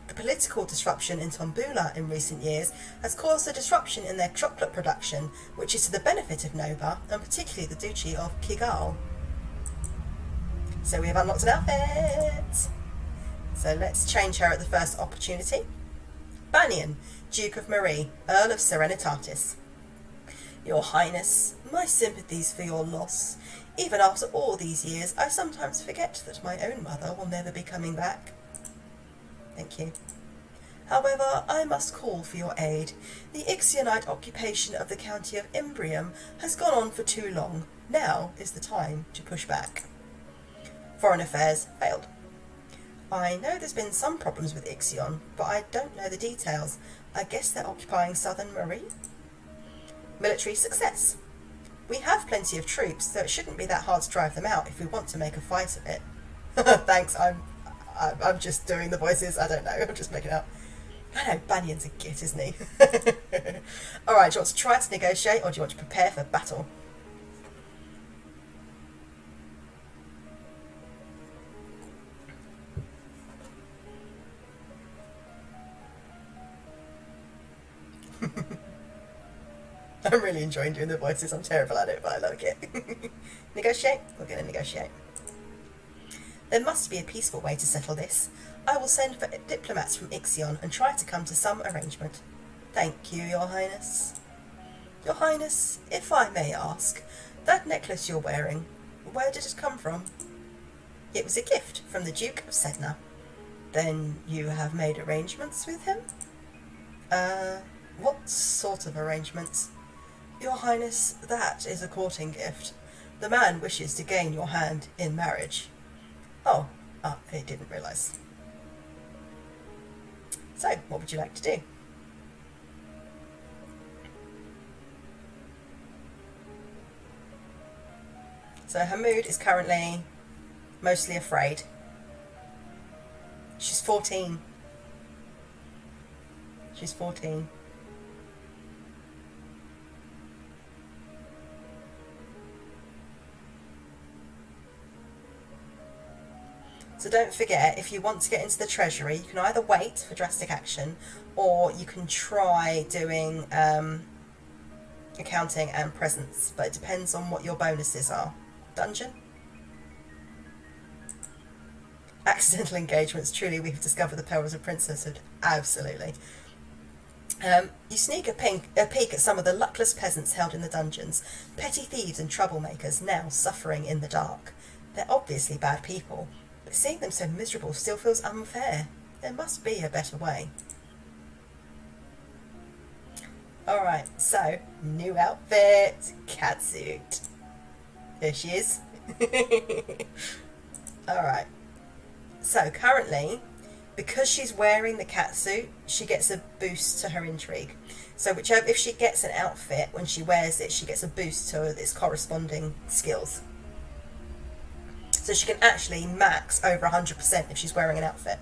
The political disruption in Tombula in recent years has caused a disruption in their chocolate production, which is to the benefit of Nova, and particularly the Duchy of Kigal. So we have unlocked an outfit! So let's change her at the first opportunity. Banyan, Duke of Marie, Earl of Serenitatis. Your Highness, my sympathies for your loss. Even after all these years, I sometimes forget that my own mother will never be coming back. Thank you. However, I must call for your aid. The Ixionite occupation of the county of Imbrium has gone on for too long. Now is the time to push back. Foreign affairs failed. I know there's been some problems with Ixion, but I don't know the details. I guess they're occupying southern Marie? Military success. We have plenty of troops, so it shouldn't be that hard to drive them out if we want to make a fight of it. Thanks, I'm just doing the voices. I don't know, I'm just making it up. I know, Banyan's a git, isn't he? Alright, do you want to try to negotiate or do you want to prepare for battle? I'm really enjoying doing the voices. I'm terrible at it, but I like it. Negotiate? We're going to negotiate. There must be a peaceful way to settle this. I will send for diplomats from Ixion and try to come to some arrangement. Thank you, Your Highness. Your Highness, if I may ask, that necklace you're wearing, where did it come from? It was a gift from the Duke of Sedna. Then you have made arrangements with him? What sort of arrangements? Your Highness, that is a courting gift. The man wishes to gain your hand in marriage. Oh, I didn't realise. So, what would you like to do? So her mood is currently mostly afraid. She's 14. She's 14. So don't forget, if you want to get into the treasury, you can either wait for drastic action, or you can try doing accounting and presence, but it depends on what your bonuses are. Dungeon? Accidental engagements. Truly, we have discovered the perils of princesshood. Absolutely. You sneak a peek at some of the luckless peasants held in the dungeons, petty thieves and troublemakers now suffering in the dark. They're obviously bad people, but seeing them so miserable still feels unfair. There must be a better way. Alright, so, new outfit, catsuit. There she is. Alright, so currently, because she's wearing the catsuit, she gets a boost to her intrigue. So if she gets an outfit, when she wears it, she gets a boost to its corresponding skills. So she can actually max over 100% if she's wearing an outfit.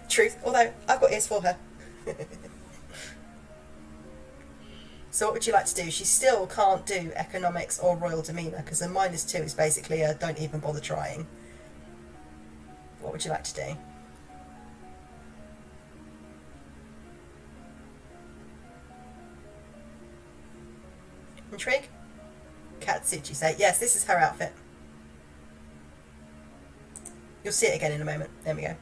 Truth, although I've got ears for her. So what would you like to do? She still can't do economics or royal demeanour because a -2 is basically a don't even bother trying. What would you like to do? Intrigue? Katsuchi say, yes, this is her outfit. You'll see it again in a moment. There we go.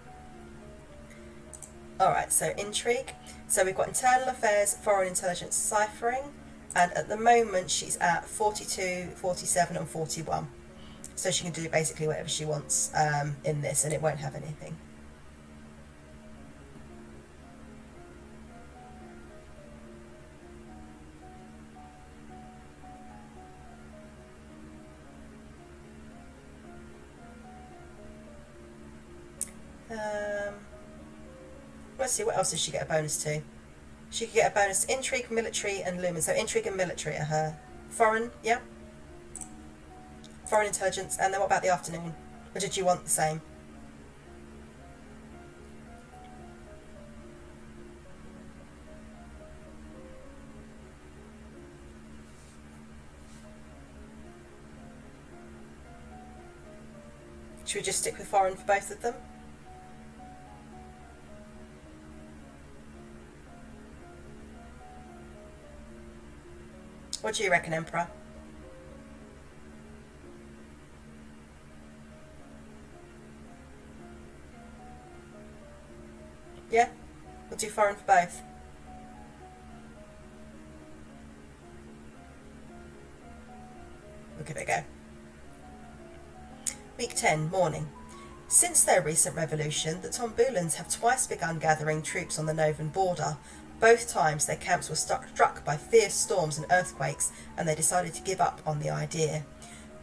Alright, so intrigue. So we've got internal affairs, foreign intelligence, ciphering, and at the moment she's at 42, 47 and 41. So she can do basically whatever she wants in this, and it won't have anything. Let's see, what else does she get a bonus to? She could get a bonus to intrigue, military, and lumen. So intrigue and military are her. Foreign, yeah. Foreign intelligence, and then what about the afternoon? Or did you want the same? Should we just stick with foreign for both of them? What do you reckon, Emperor? Yeah? We'll do foreign for both. We'll give it a go. Week 10, morning. Since their recent revolution, the Tombulans have twice begun gathering troops on the Novan border. Both times their camps were struck by fierce storms and earthquakes, and they decided to give up on the idea.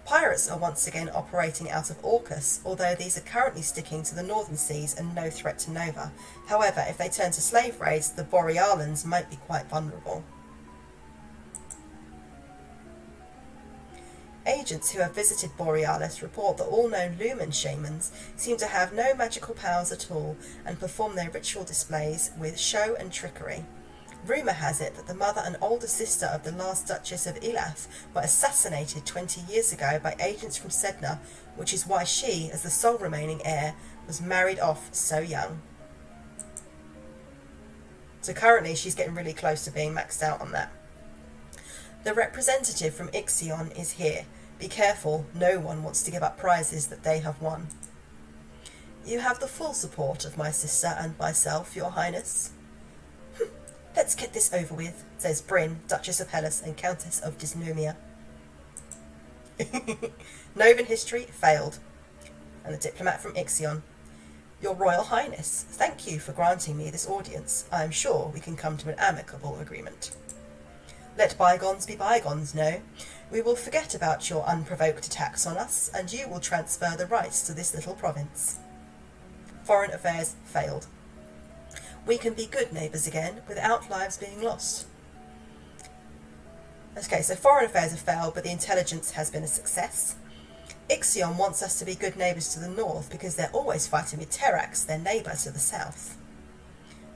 Pirates are once again operating out of AUKUS, although these are currently sticking to the northern seas and no threat to Nova. However, if they turn to slave raids, the Borealans might be quite vulnerable. Agents who have visited Borealis report that all known Lumen shamans seem to have no magical powers at all and perform their ritual displays with show and trickery. Rumour has it that the mother and older sister of the last Duchess of Elath were assassinated 20 years ago by agents from Sedna, which is why she, as the sole remaining heir, was married off so young. So currently she's getting really close to being maxed out on that. The representative from Ixion is here. Be careful, no one wants to give up prizes that they have won. You have the full support of my sister and myself, Your Highness. Let's get this over with, says Bryn, Duchess of Hellas and Countess of Dysnomia. Novan history failed. And the diplomat from Ixion. Your Royal Highness, thank you for granting me this audience. I am sure we can come to an amicable agreement. Let bygones be bygones, no. We will forget about your unprovoked attacks on us, and you will transfer the rights to this little province. Foreign affairs failed. We can be good neighbours again, without lives being lost. Okay, so foreign affairs have failed, but the intelligence has been a success. Ixion wants us to be good neighbours to the north, because they're always fighting with Terax, their neighbour to the south.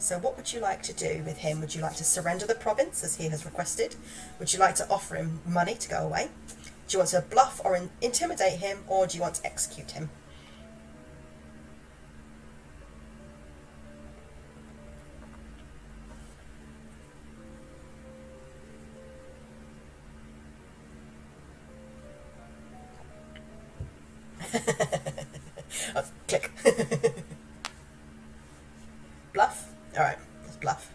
So what would you like to do with him? Would you like to surrender the province, as he has requested? Would you like to offer him money to go away? Do you want to bluff or intimidate him, or do you want to execute him? Oh, click. Bluff? Alright, let's bluff.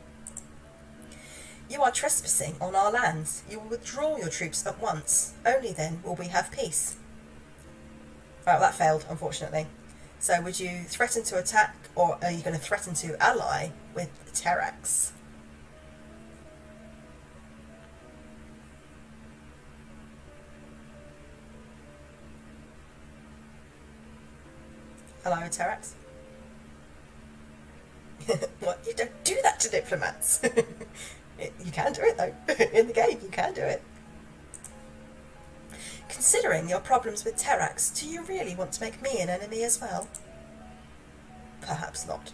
You are trespassing on our lands. You will withdraw your troops at once. Only then will we have peace. Right, well, that failed, unfortunately. So would you threaten to attack, or are you going to threaten to ally with Terax? Ally with Terax? What? You don't do that to diplomats. You can do it, though. In the game, you can do it. Considering your problems with Terax, do you really want to make me an enemy as well? Perhaps not.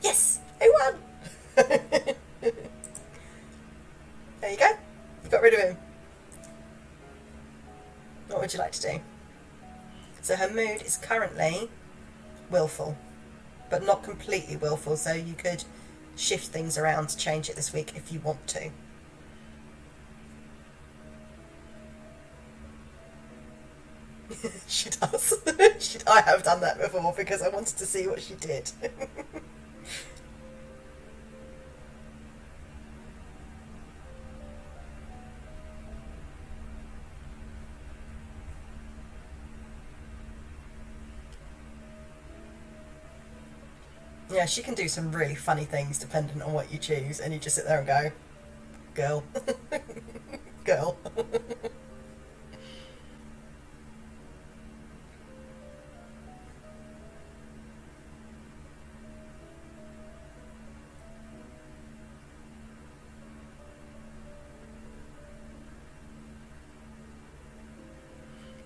Yes! I won! There you go. You got rid of him. What would you like to do? So her mood is currently willful, but not completely willful, so you could shift things around to change it this week if you want to. She does. I have done that before because I wanted to see what she did. Yeah, she can do some really funny things dependent on what you choose, and you just sit there and go, girl, girl.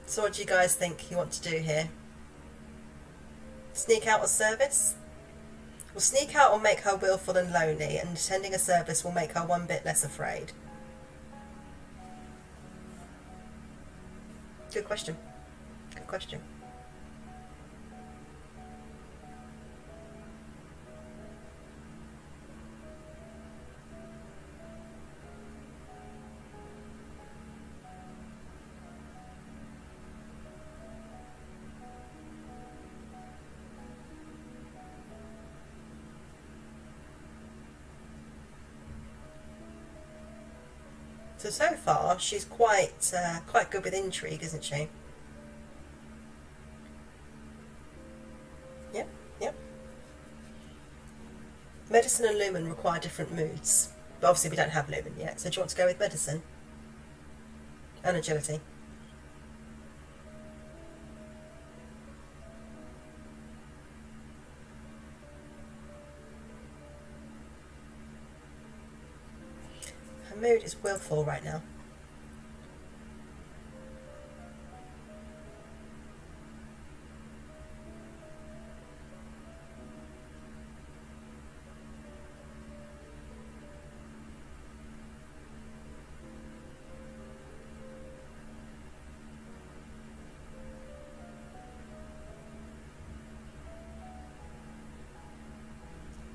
So what do you guys think you want to do here? Sneak out of service? Well, sneak out will make her willful and lonely, and attending a service will make her one bit less afraid. Good question. Good question. So far, she's quite good with intrigue, isn't she? Yep, yep. Medicine and lumen require different moods. But obviously we don't have lumen yet, so do you want to go with medicine? And agility? Her mood is willful right now.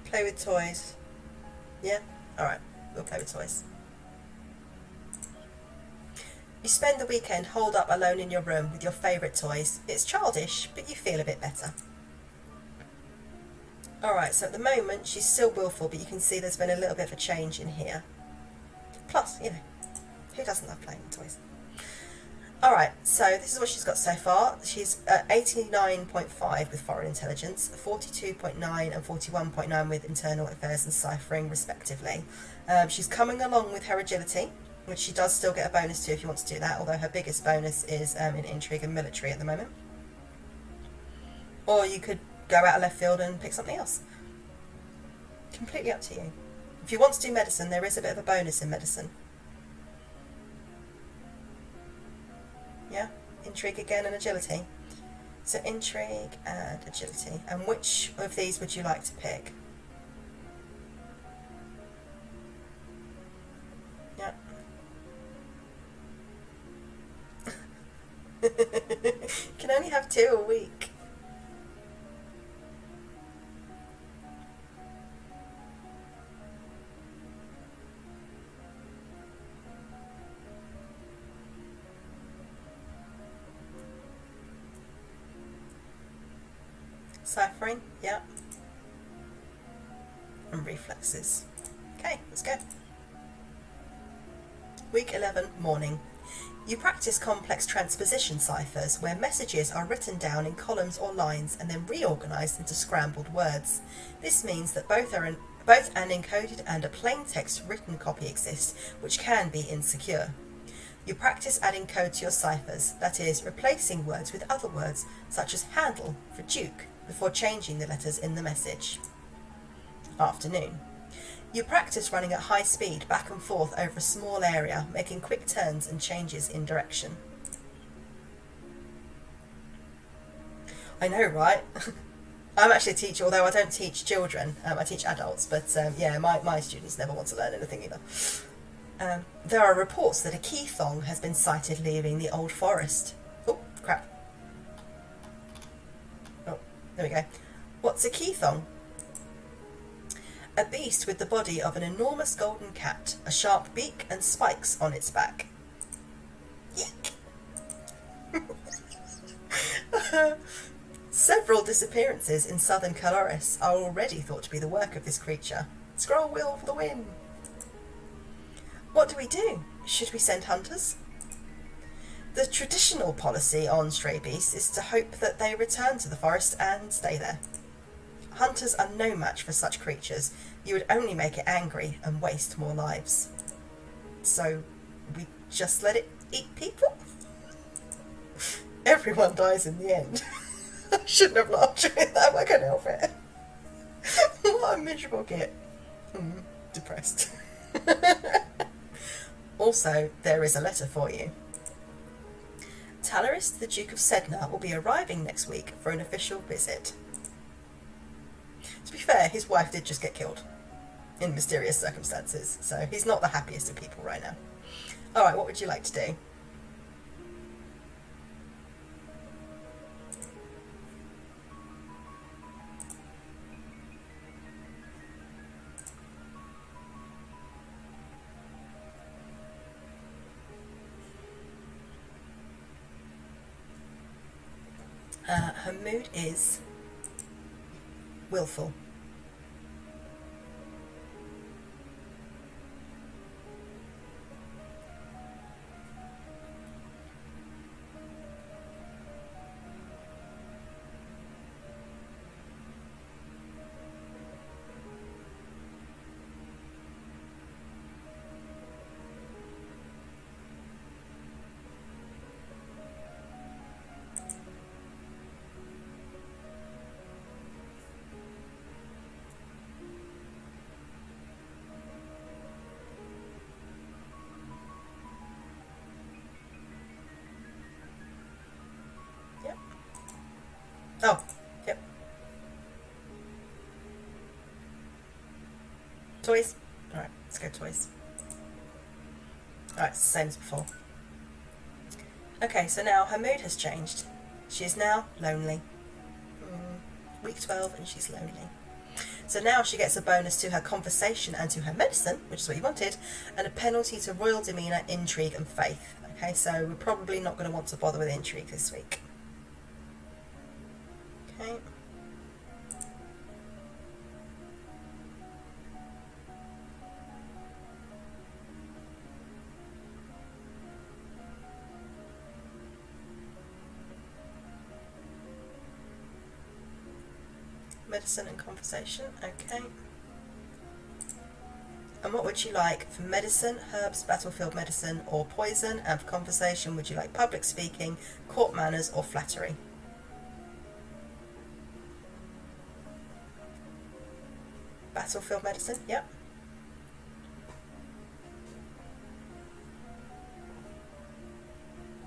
Play with toys. Yeah? Alright, we'll play with toys. You spend the weekend holed up alone in your room with your favourite toys. It's childish, but you feel a bit better. Alright, so at the moment she's still willful, but you can see there's been a little bit of a change in here. Plus, you know, who doesn't love playing with toys? Alright, so this is what she's got so far. She's at 89.5 with foreign intelligence, 42.9 and 41.9 with internal affairs and ciphering respectively. She's coming along with her agility, which she does still get a bonus to if you want to do that, although her biggest bonus is in intrigue and military at the moment. Or you could go out of left field and pick something else. Completely up to you. If you want to do medicine, there is a bit of a bonus in medicine. Yeah, intrigue again and agility. So intrigue and agility. And which of these would you like to pick? Yeah. You can only have 2 a week. Ciphering, yeah. And reflexes. Okay, let's go. Week 11, morning. You practice complex transposition ciphers where messages are written down in columns or lines and then reorganised into scrambled words. This means that both an encoded and a plain text written copy exist, which can be insecure. You practice adding code to your ciphers, that is, replacing words with other words, such as handle for duke, before changing the letters in the message. Afternoon. You practice running at high speed back and forth over a small area, making quick turns and changes in direction. I know, right? I'm actually a teacher, although I don't teach children. I teach adults, but yeah, my students never want to learn anything either. There are reports that a Keithong has been sighted leaving the old forest. Oh, crap. Oh, there we go. What's a Keithong? A beast with the body of an enormous golden cat, a sharp beak and spikes on its back. Yuck. Several disappearances in southern Caloris are already thought to be the work of this creature. Scroll wheel for the win! What do we do? Should we send hunters? The traditional policy on stray beasts is to hope that they return to the forest and stay there. Hunters are no match for such creatures. You would only make it angry and waste more lives. So, we just let it eat people? Everyone dies in the end. I shouldn't have laughed during that, I couldn't help it. What a miserable git. Depressed. Also, there is a letter for you. Talarist, the Duke of Sedna, will be arriving next week for an official visit. To be fair, his wife did just get killed in mysterious circumstances, so he's not the happiest of people right now. Alright, what would you like to do? Her mood is willful. Oh, yep. Toys? Alright, let's go toys. Alright, it's the same as before. Okay, so now her mood has changed. She is now lonely. Week 12 and she's lonely. So now she gets a bonus to her conversation and to her medicine, which is what you wanted, and a penalty to royal demeanour, intrigue and faith. Okay, so we're probably not going to want to bother with intrigue this week. Okay. Medicine and conversation, okay. And what would you like for medicine, herbs, battlefield medicine or poison? And for conversation, would you like public speaking, court manners or flattery? Battlefield medicine, yep.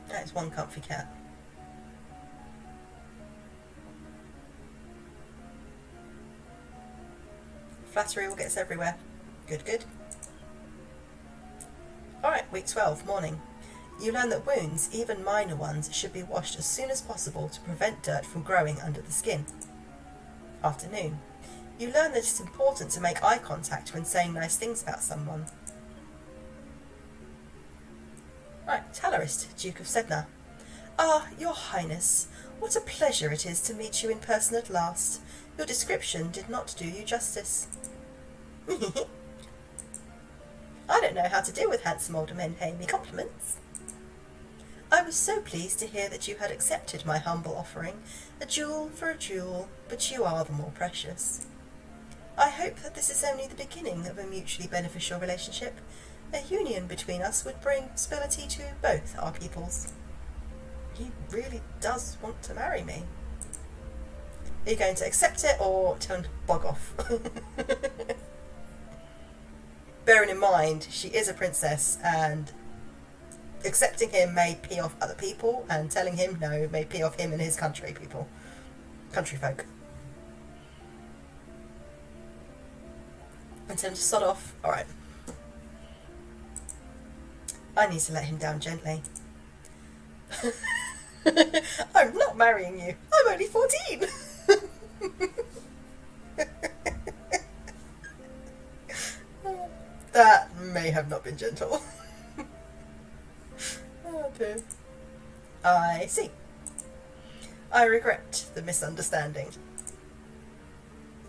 That is one comfy cat. Flattery will get us everywhere. Good, good. Alright, week 12, morning. You learn that wounds, even minor ones, should be washed as soon as possible to prevent dirt from growing under the skin. Afternoon. You learn that it's important to make eye contact when saying nice things about someone. Right, Talarist, Duke of Sedna. Ah, your highness, what a pleasure it is to meet you in person at last. Your description did not do you justice. I don't know how to deal with handsome older men paying me compliments. I was so pleased to hear that you had accepted my humble offering, a jewel for a jewel, but you are the more precious. I hope that this is only the beginning of a mutually beneficial relationship. A union between us would bring stability to both our peoples. He really does want to marry me. Are you going to accept it or tell him to bog off? Bearing in mind, she is a princess and accepting him may pee off other people and telling him no may pee off him and his country people. Country folk. And tell him to sod off. Alright. I need to let him down gently. I'm not marrying you. I'm only 14. That may have not been gentle. Oh dear. I see. I regret the misunderstanding.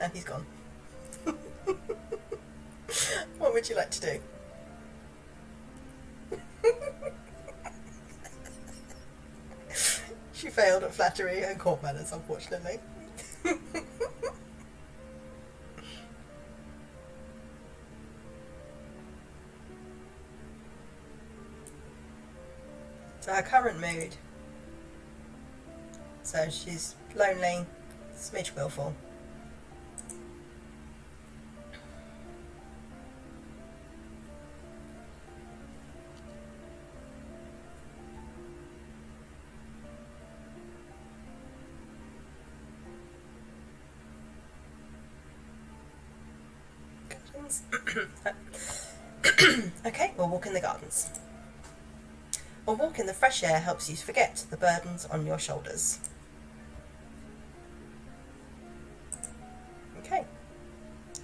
And he's gone. What would you like to do? She failed at flattery and court manners, unfortunately. So her current mood. So she's lonely, smidge willful. Okay, we'll walk in the gardens. A walk in the fresh air helps you forget the burdens on your shoulders. Okay,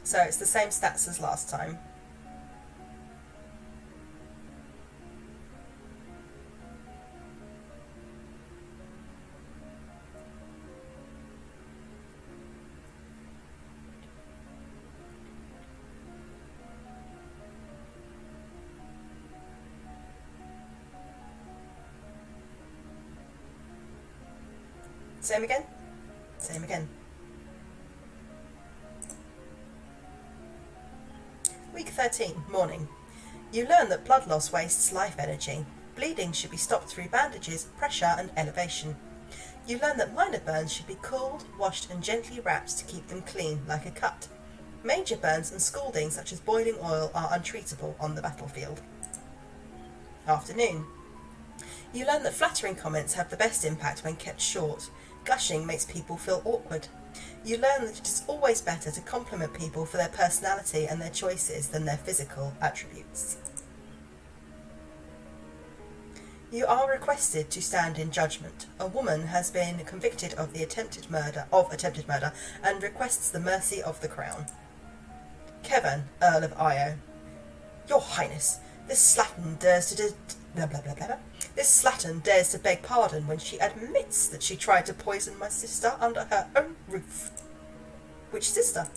so it's the same stats as last time. Same again? Same again. Week 13, morning. You learn that blood loss wastes life energy. Bleeding should be stopped through bandages, pressure and elevation. You learn that minor burns should be cooled, washed and gently wrapped to keep them clean, like a cut. Major burns and scalding, such as boiling oil, are untreatable on the battlefield. Afternoon. You learn that flattering comments have the best impact when kept short. Gushing makes people feel awkward. You learn that it is always better to compliment people for their personality and their choices than their physical attributes. You are requested to stand in judgment. A woman has been convicted of attempted murder and requests the mercy of the Crown. Kevin, Earl of Io. Your Highness, this slattern dares to This slattern dares to beg pardon when she admits that she tried to poison my sister under her own roof. Which sister?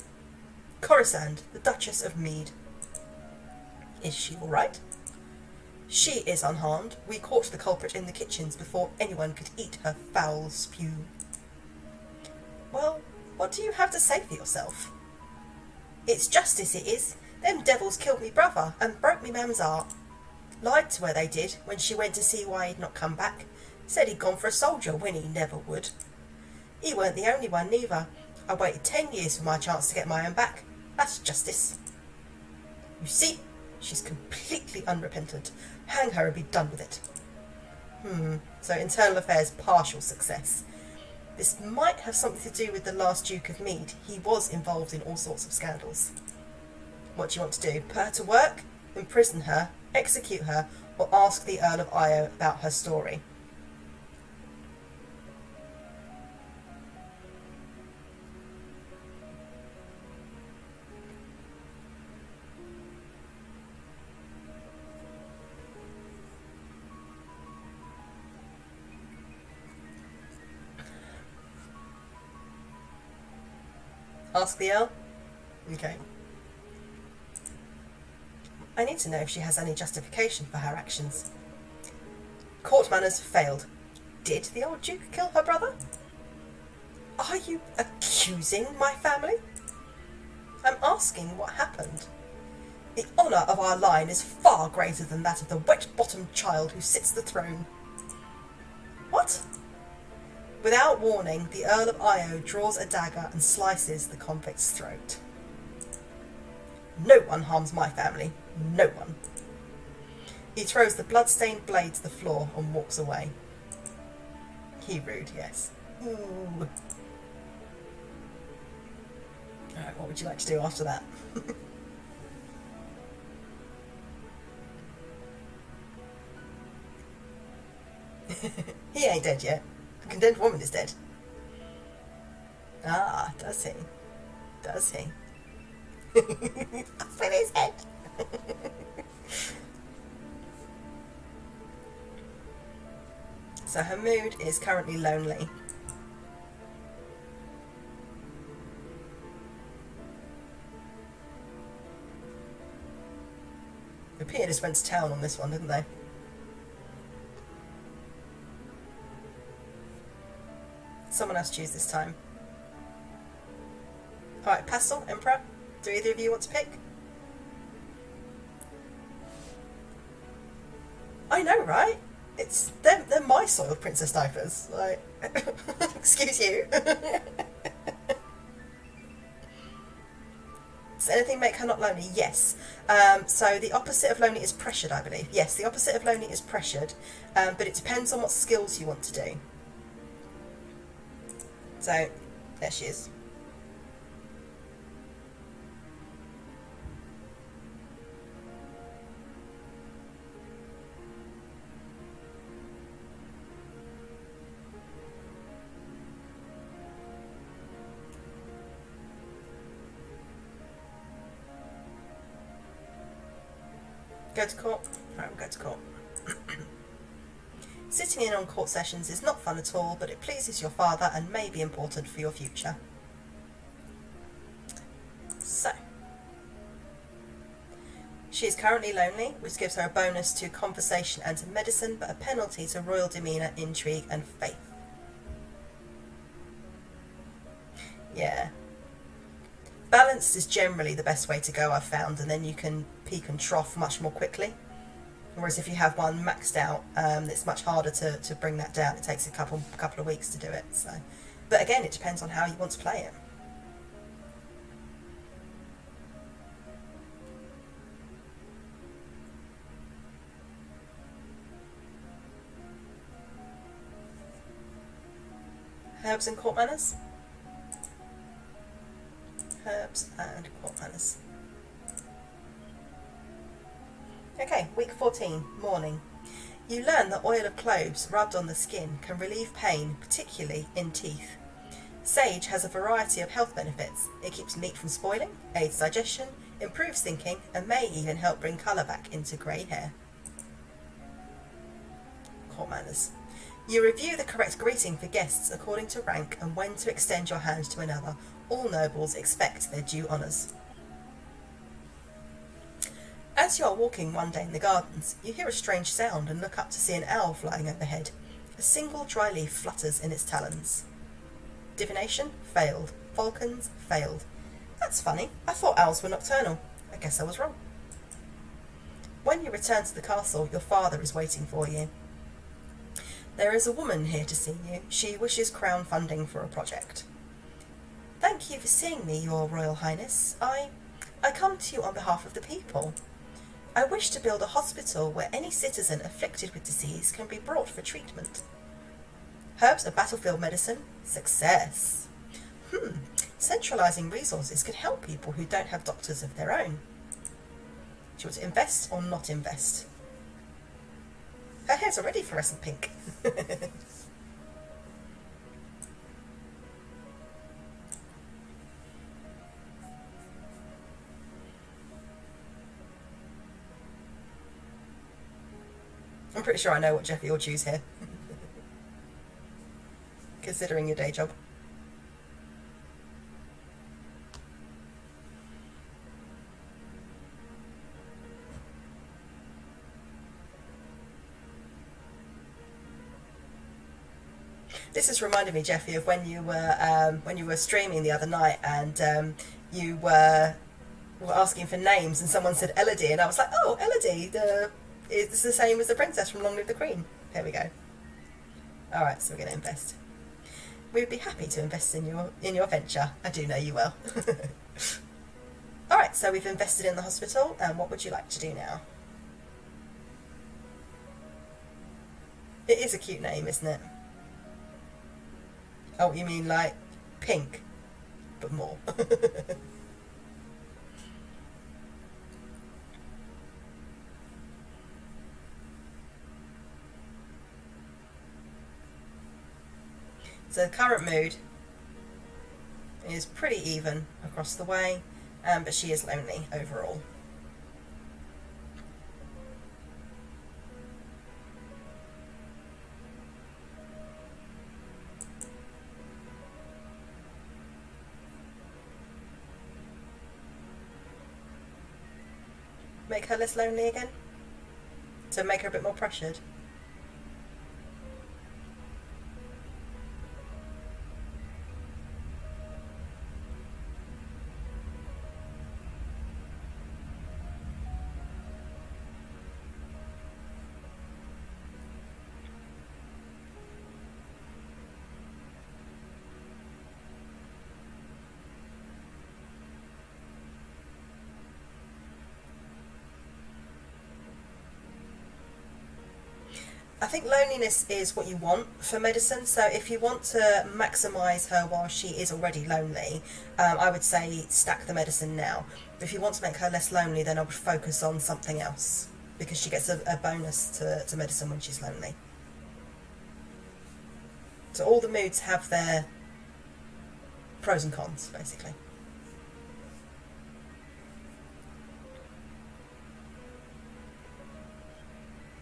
Corisande, the Duchess of Mead. Is she all right? She is unharmed. We caught the culprit in the kitchens before anyone could eat her foul spew. Well, what do you have to say for yourself? It's justice, it is. Them devils killed me brother and broke me mam's heart. Lied to her they did when she went to see why he'd not come back. Said he'd gone for a soldier when he never would. He weren't the only one neither. I waited 10 years for my chance to get my own back. That's justice. You see, she's completely unrepentant. Hang her and be done with it. So internal affairs, partial success. This might have something to do with the last Duke of Mead. He was involved in all sorts of scandals. What do you want to do? Put her to work? Imprison her? Execute her? Or ask the Earl of Io about her story? Ask the Earl? Okay. I need to know if she has any justification for her actions. Court manners failed. Did the old Duke kill her brother? Are you accusing my family? I'm asking what happened. The honour of our line is far greater than that of the wet-bottomed child who sits the throne. What? Without warning, the Earl of Io draws a dagger and slices the convict's throat. No one harms my family. No one. He throws the blood-stained blade to the floor and walks away. He rude, yes. Ooh. Alright, what would you like to do after that? He ain't dead yet. The condemned woman is dead. Ah, does he? Does he? Off with his head. So her mood is currently lonely. The pianist went to town on this one, didn't they? Someone else choose this time. Alright, Pastel, Emperor, do either of you want to pick? I know, right? They're my soiled princess diapers. Like, excuse you. Does anything make her not lonely? Yes. So the opposite of lonely is pressured, I believe. Yes, the opposite of lonely is pressured, but it depends on what skills you want to do. So, there she is. Go to court? Alright, we'll go to court. Sitting in on court sessions is not fun at all, but it pleases your father and may be important for your future. So, she is currently lonely, which gives her a bonus to conversation and to medicine, but a penalty to royal demeanour, intrigue and faith. Yeah. Balanced is generally the best way to go, I've found, and then you can peak and trough much more quickly. Whereas if you have one maxed out, it's much harder to bring that down. It takes a couple of weeks to do it. So, but again, it depends on how you want to play it. Herbs and court manners. Herbs and court manners. Okay, week 14, morning. You learn that oil of cloves rubbed on the skin can relieve pain, particularly in teeth. Sage has a variety of health benefits. It keeps meat from spoiling, aids digestion, improves thinking, and may even help bring colour back into grey hair. Court manners. You review the correct greeting for guests according to rank and when to extend your hand to another. All nobles expect their due honours. As you are walking one day in the gardens, you hear a strange sound and look up to see an owl flying overhead. A single dry leaf flutters in its talons. Divination? Failed. Falcons? Failed. That's funny. I thought owls were nocturnal. I guess I was wrong. When you return to the castle, your father is waiting for you. There is a woman here to see you. She wishes crown funding for a project. Thank you for seeing me, your royal highness. I come to you on behalf of the people. I wish to build a hospital where any citizen afflicted with disease can be brought for treatment. Herbs and battlefield medicine? Success. Centralising resources could help people who don't have doctors of their own. Do you want to invest or not invest? Her hair's already fluorescent pink. I'm pretty sure I know what Jeffy will choose here. Considering your day job. This has reminded me, Jeffy, of when you were streaming the other night and you were asking for names and someone said Elodie and I was like, oh, Elodie, it's the same as the princess from Long Live the Queen. Here we go. All right, so we're going to invest. We would be happy to invest in your venture. I do know you will. All right, so we've invested in the hospital, and what would you like to do now? It is a cute name, isn't it? Oh, you mean like pink, but more. So the current mood is pretty even across the way, but she is lonely overall. Make her less lonely again? So make her a bit more pressured? I think loneliness is what you want for medicine. So if you want to maximise her while she is already lonely, I would say stack the medicine now. But if you want to make her less lonely, then I would focus on something else, because she gets a bonus to medicine when she's lonely. So all the moods have their pros and cons, basically.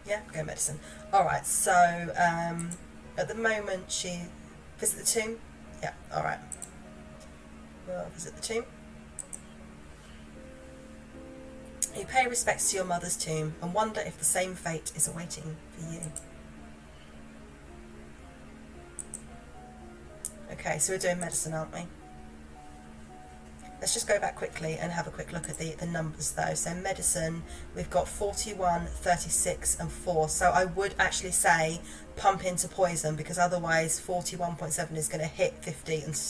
Yeah, go medicine. Alright, so at the moment she... Visit the tomb? Yeah, alright. We'll visit the tomb. You pay respects to your mother's tomb and wonder if the same fate is awaiting for you. Okay, so we're doing medicine, aren't we? Let's just go back quickly and have a quick look at the numbers though. So medicine, we've got 41, 36 and 4. So I would actually say pump into poison, because otherwise 41.7 is going to hit 50 and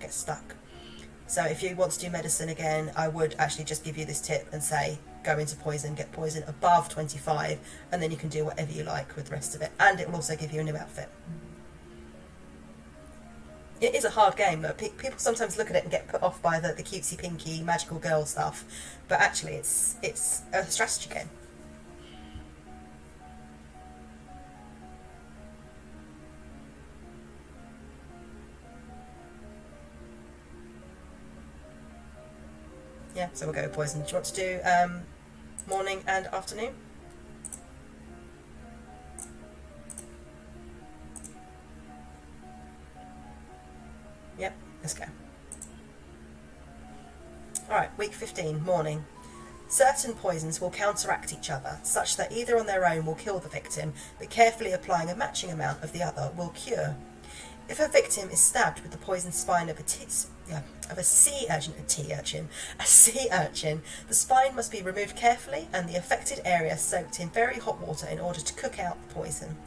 get stuck. So if you want to do medicine again, I would actually just give you this tip and say go into poison, get poison above 25, and then you can do whatever you like with the rest of it. And it will also give you a new outfit. It is a hard game, but people sometimes look at it and get put off by the cutesy pinky magical girl stuff, but actually it's a strategy game. Yeah, so we'll go with poison. Do you want to do morning and afternoon? Yep, let's go. Alright, week 15, morning. Certain poisons will counteract each other, such that either on their own will kill the victim, but carefully applying a matching amount of the other will cure. If a victim is stabbed with the poisoned spine of a sea urchin, the spine must be removed carefully and the affected area soaked in very hot water in order to cook out the poison.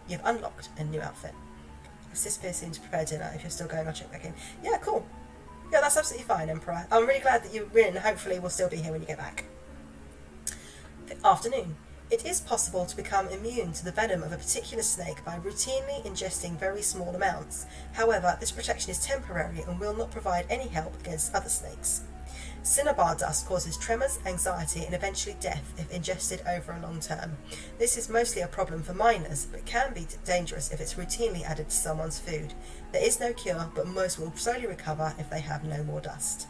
You've unlocked a new outfit. Assist Pearson to prepare dinner. If you're still going, I'll check back in. Yeah, cool. Yeah, that's absolutely fine, Emperor. I'm really glad that you're in. Hopefully we'll still be here when you get back. Afternoon. It is possible to become immune to the venom of a particular snake by routinely ingesting very small amounts. However, this protection is temporary and will not provide any help against other snakes. Cinnabar dust causes tremors, anxiety and eventually death if ingested over a long term. This is mostly a problem for minors, but can be dangerous if it's routinely added to someone's food. There is no cure, but most will slowly recover if they have no more dust.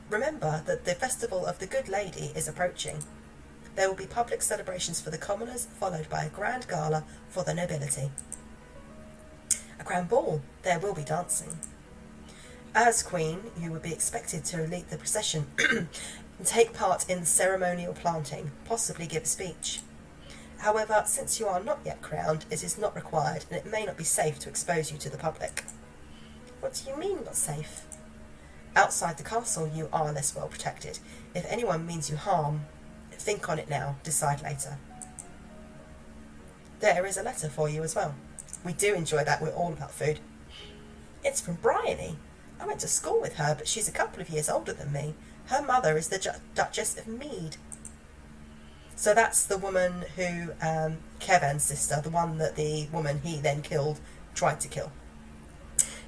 Remember that the Festival of the Good Lady is approaching. There will be public celebrations for the commoners, followed by a grand gala for the nobility. A grand ball. There will be dancing. As Queen, you will be expected to lead the procession and take part in the ceremonial planting, possibly give a speech. However, since you are not yet crowned, it is not required, and it may not be safe to expose you to the public. What do you mean, not safe? Outside the castle, you are less well protected. If anyone means you harm, think on it now, decide later. There is a letter for you as well. We do enjoy that, we're all about food. It's from Bryony. I went to school with her, but she's a couple of years older than me. Her mother is the Duchess of Mead. So that's the woman who, Kevin's sister, the one that the woman he then killed, tried to kill.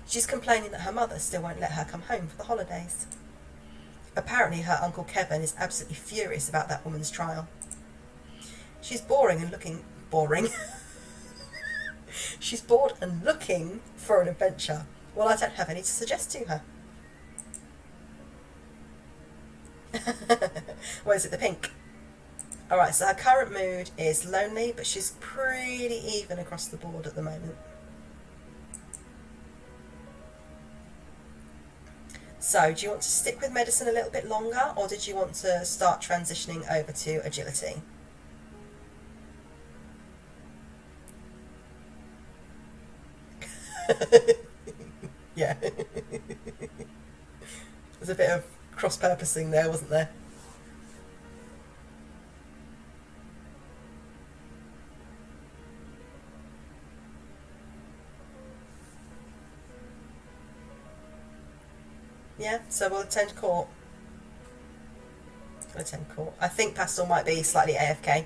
She's complaining that her mother still won't let her come home for the holidays. Apparently her Uncle Kevin is absolutely furious about that woman's trial. She's boring and looking Boring. She's bored and looking for an adventure. Well, I don't have any to suggest to her. What is it, the pink? Alright, so her current mood is lonely, but she's pretty even across the board at the moment. So, do you want to stick with medicine a little bit longer, or did you want to start transitioning over to agility? Yeah. There's a bit of cross-purposing there, wasn't there? Yeah, so we'll attend court. We'll attend court. I think Pastel might be slightly AFK.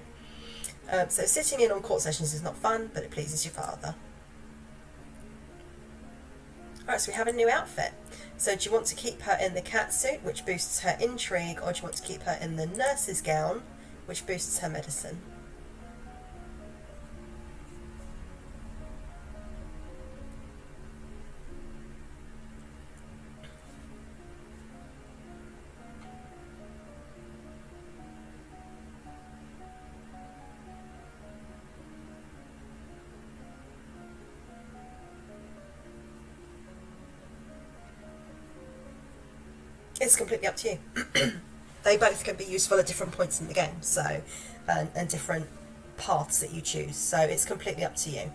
So sitting in on court sessions is not fun, but it pleases your father. Alright, so we have a new outfit. So do you want to keep her in the cat suit, which boosts her intrigue, or do you want to keep her in the nurse's gown, which boosts her medicine? It's completely up to you. They both can be useful at different points in the game, so and different paths that you choose. So it's completely up to you.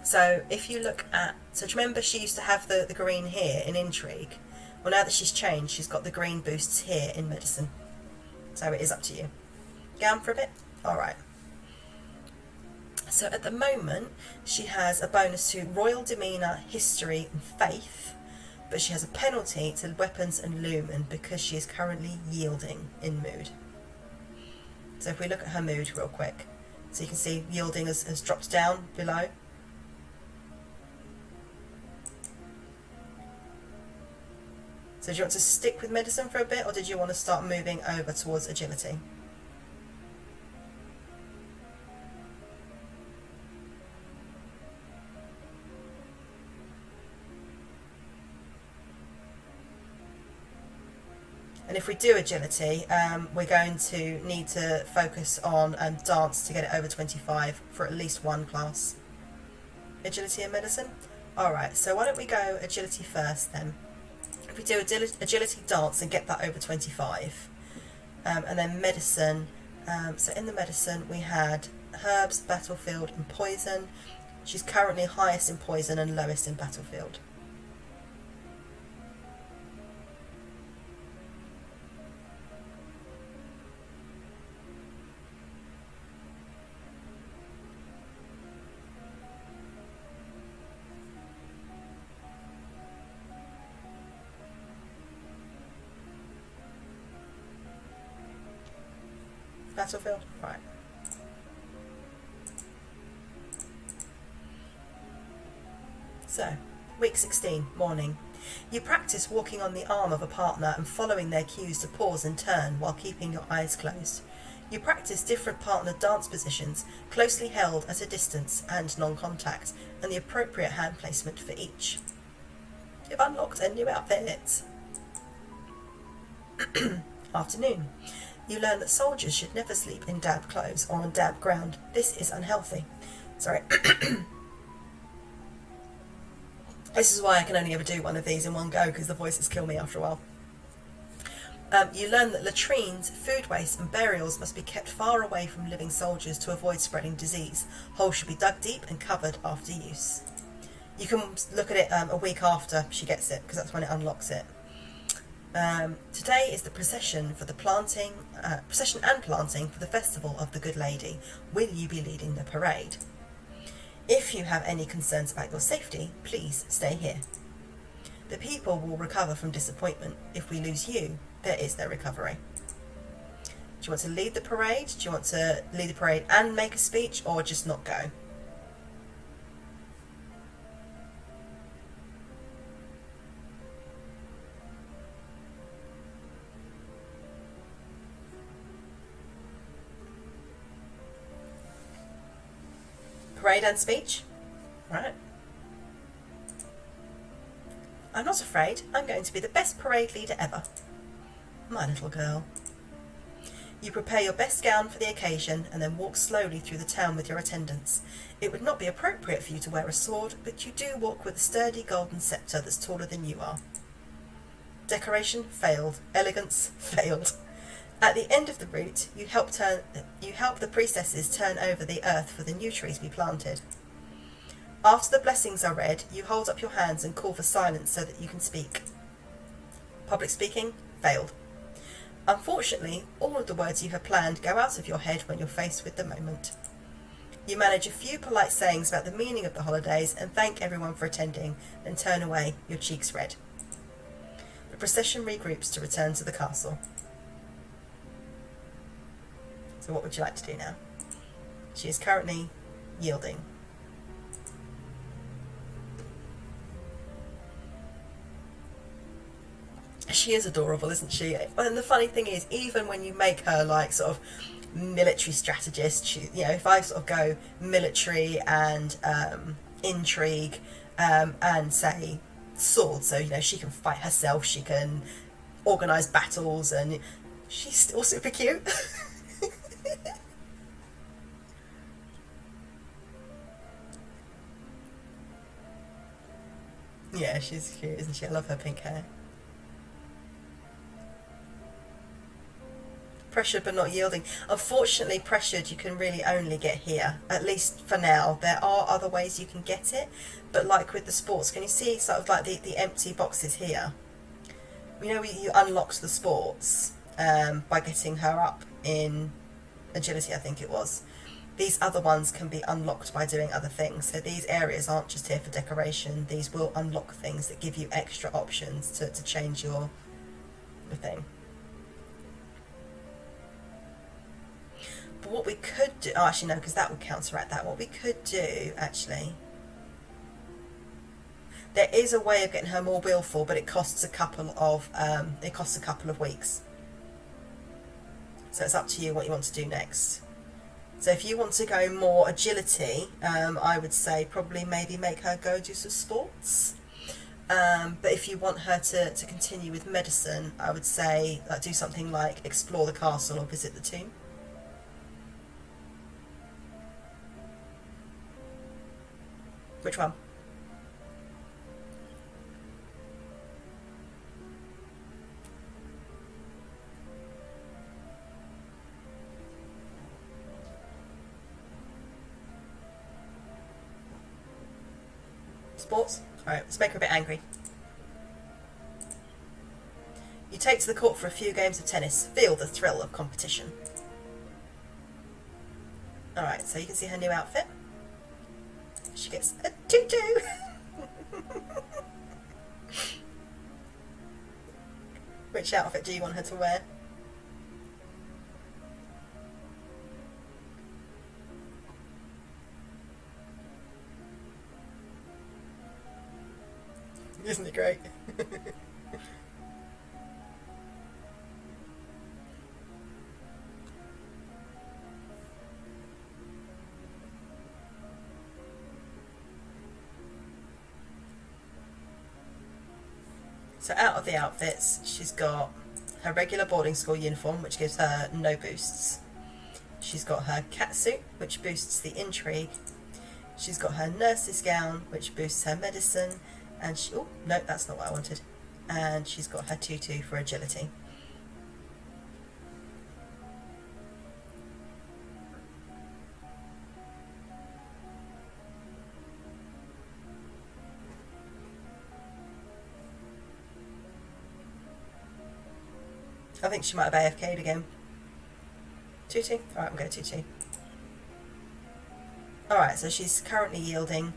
So if you look at, so do you remember she used to have the green here in intrigue? Well, now that she's changed, she's got the green boosts here in medicine. So it is up to you. Gown for a bit? Alright. So at the moment, she has a bonus to royal demeanour, history and faith, but she has a penalty to weapons and lumen because she is currently yielding in mood. So if we look at her mood real quick, so you can see yielding has dropped down below. So do you want to stick with medicine for a bit, or did you want to start moving over towards agility? And if we do agility, we're going to need to focus on dance to get it over 25 for at least one class. Agility and medicine? Alright, so why don't we go agility first then. If we do agility dance and get that over 25. And then medicine, so in the medicine we had herbs, battlefield and poison. She's currently highest in poison and lowest in battlefield. Battlefield? Right. So, week 16, morning. You practice walking on the arm of a partner and following their cues to pause and turn while keeping your eyes closed. You practice different partner dance positions, closely held at a distance and non-contact, and the appropriate hand placement for each. You've unlocked a new outfit. Afternoon. You learn that soldiers should never sleep in damp clothes or on damp ground. This is unhealthy. Sorry. This is why I can only ever do one of these in one go, because the voices kill me after a while. You learn that latrines, food waste and burials must be kept far away from living soldiers to avoid spreading disease. Holes should be dug deep and covered after use. You can look at it a week after she gets it, because that's when it unlocks it. Today is the procession for the procession and planting for the festival of the Good Lady. Will you be leading the parade? If you have any concerns about your safety, please stay here. The people will recover from disappointment. If we lose you, there is no recovery. Do you want to lead the parade? Do you want to lead the parade and make a speech, or just not go? Parade and speech. Right. I'm not afraid. I'm going to be the best parade leader ever. My little girl. You prepare your best gown for the occasion and then walk slowly through the town with your attendants. It would not be appropriate for you to wear a sword, but you do walk with a sturdy golden sceptre that's taller than you are. Decoration failed. Elegance failed. At the end of the route, you help the priestesses turn over the earth for the new trees to be planted. After the blessings are read, you hold up your hands and call for silence so that you can speak. Public speaking failed. Unfortunately, all of the words you have planned go out of your head when you're faced with the moment. You manage a few polite sayings about the meaning of the holidays and thank everyone for attending, then turn away, your cheeks red. The procession regroups to return to the castle. So what would you like to do now? She is currently yielding. She is adorable, isn't she? And the funny thing is, even when you make her like sort of military strategist, she, you know, if I sort of go military and intrigue and say sword, so you know she can fight herself, she can organise battles, and she's still super cute. Yeah, she's cute, isn't she? I love her pink hair. Pressured but not yielding. Unfortunately, pressured you can really only get here, at least for now. There are other ways you can get it, but like with the sports, can you see sort of like the empty boxes here? You know, you unlocked the sports by getting her up in agility, I think it was. These other ones can be unlocked by doing other things. So these areas aren't just here for decoration. These will unlock things that give you extra options to change your thing. But what we could do, oh actually no, because that would counteract that. What we could do, actually, there is a way of getting her more willful, but it costs a couple of weeks. So it's up to you what you want to do next. So if you want to go more agility, I would say probably maybe make her go do some sports. But if you want her to continue with medicine, I would say do something like explore the castle or visit the tomb. Which one? Sports? Alright, let's make her a bit angry. You take to the court for a few games of tennis. Feel the thrill of competition. Alright, so you can see her new outfit. She gets a tutu. Which outfit do you want her to wear? Isn't it great? So out of the outfits, she's got her regular boarding school uniform, which gives her no boosts. She's got her catsuit, which boosts the intrigue. She's got her nurse's gown, which boosts her medicine. And she, oh, no, that's not what I wanted. And she's got her tutu for agility. I think she might have AFK'd again. Tutu? Alright, I'm going to tutu. Alright, so she's currently yielding.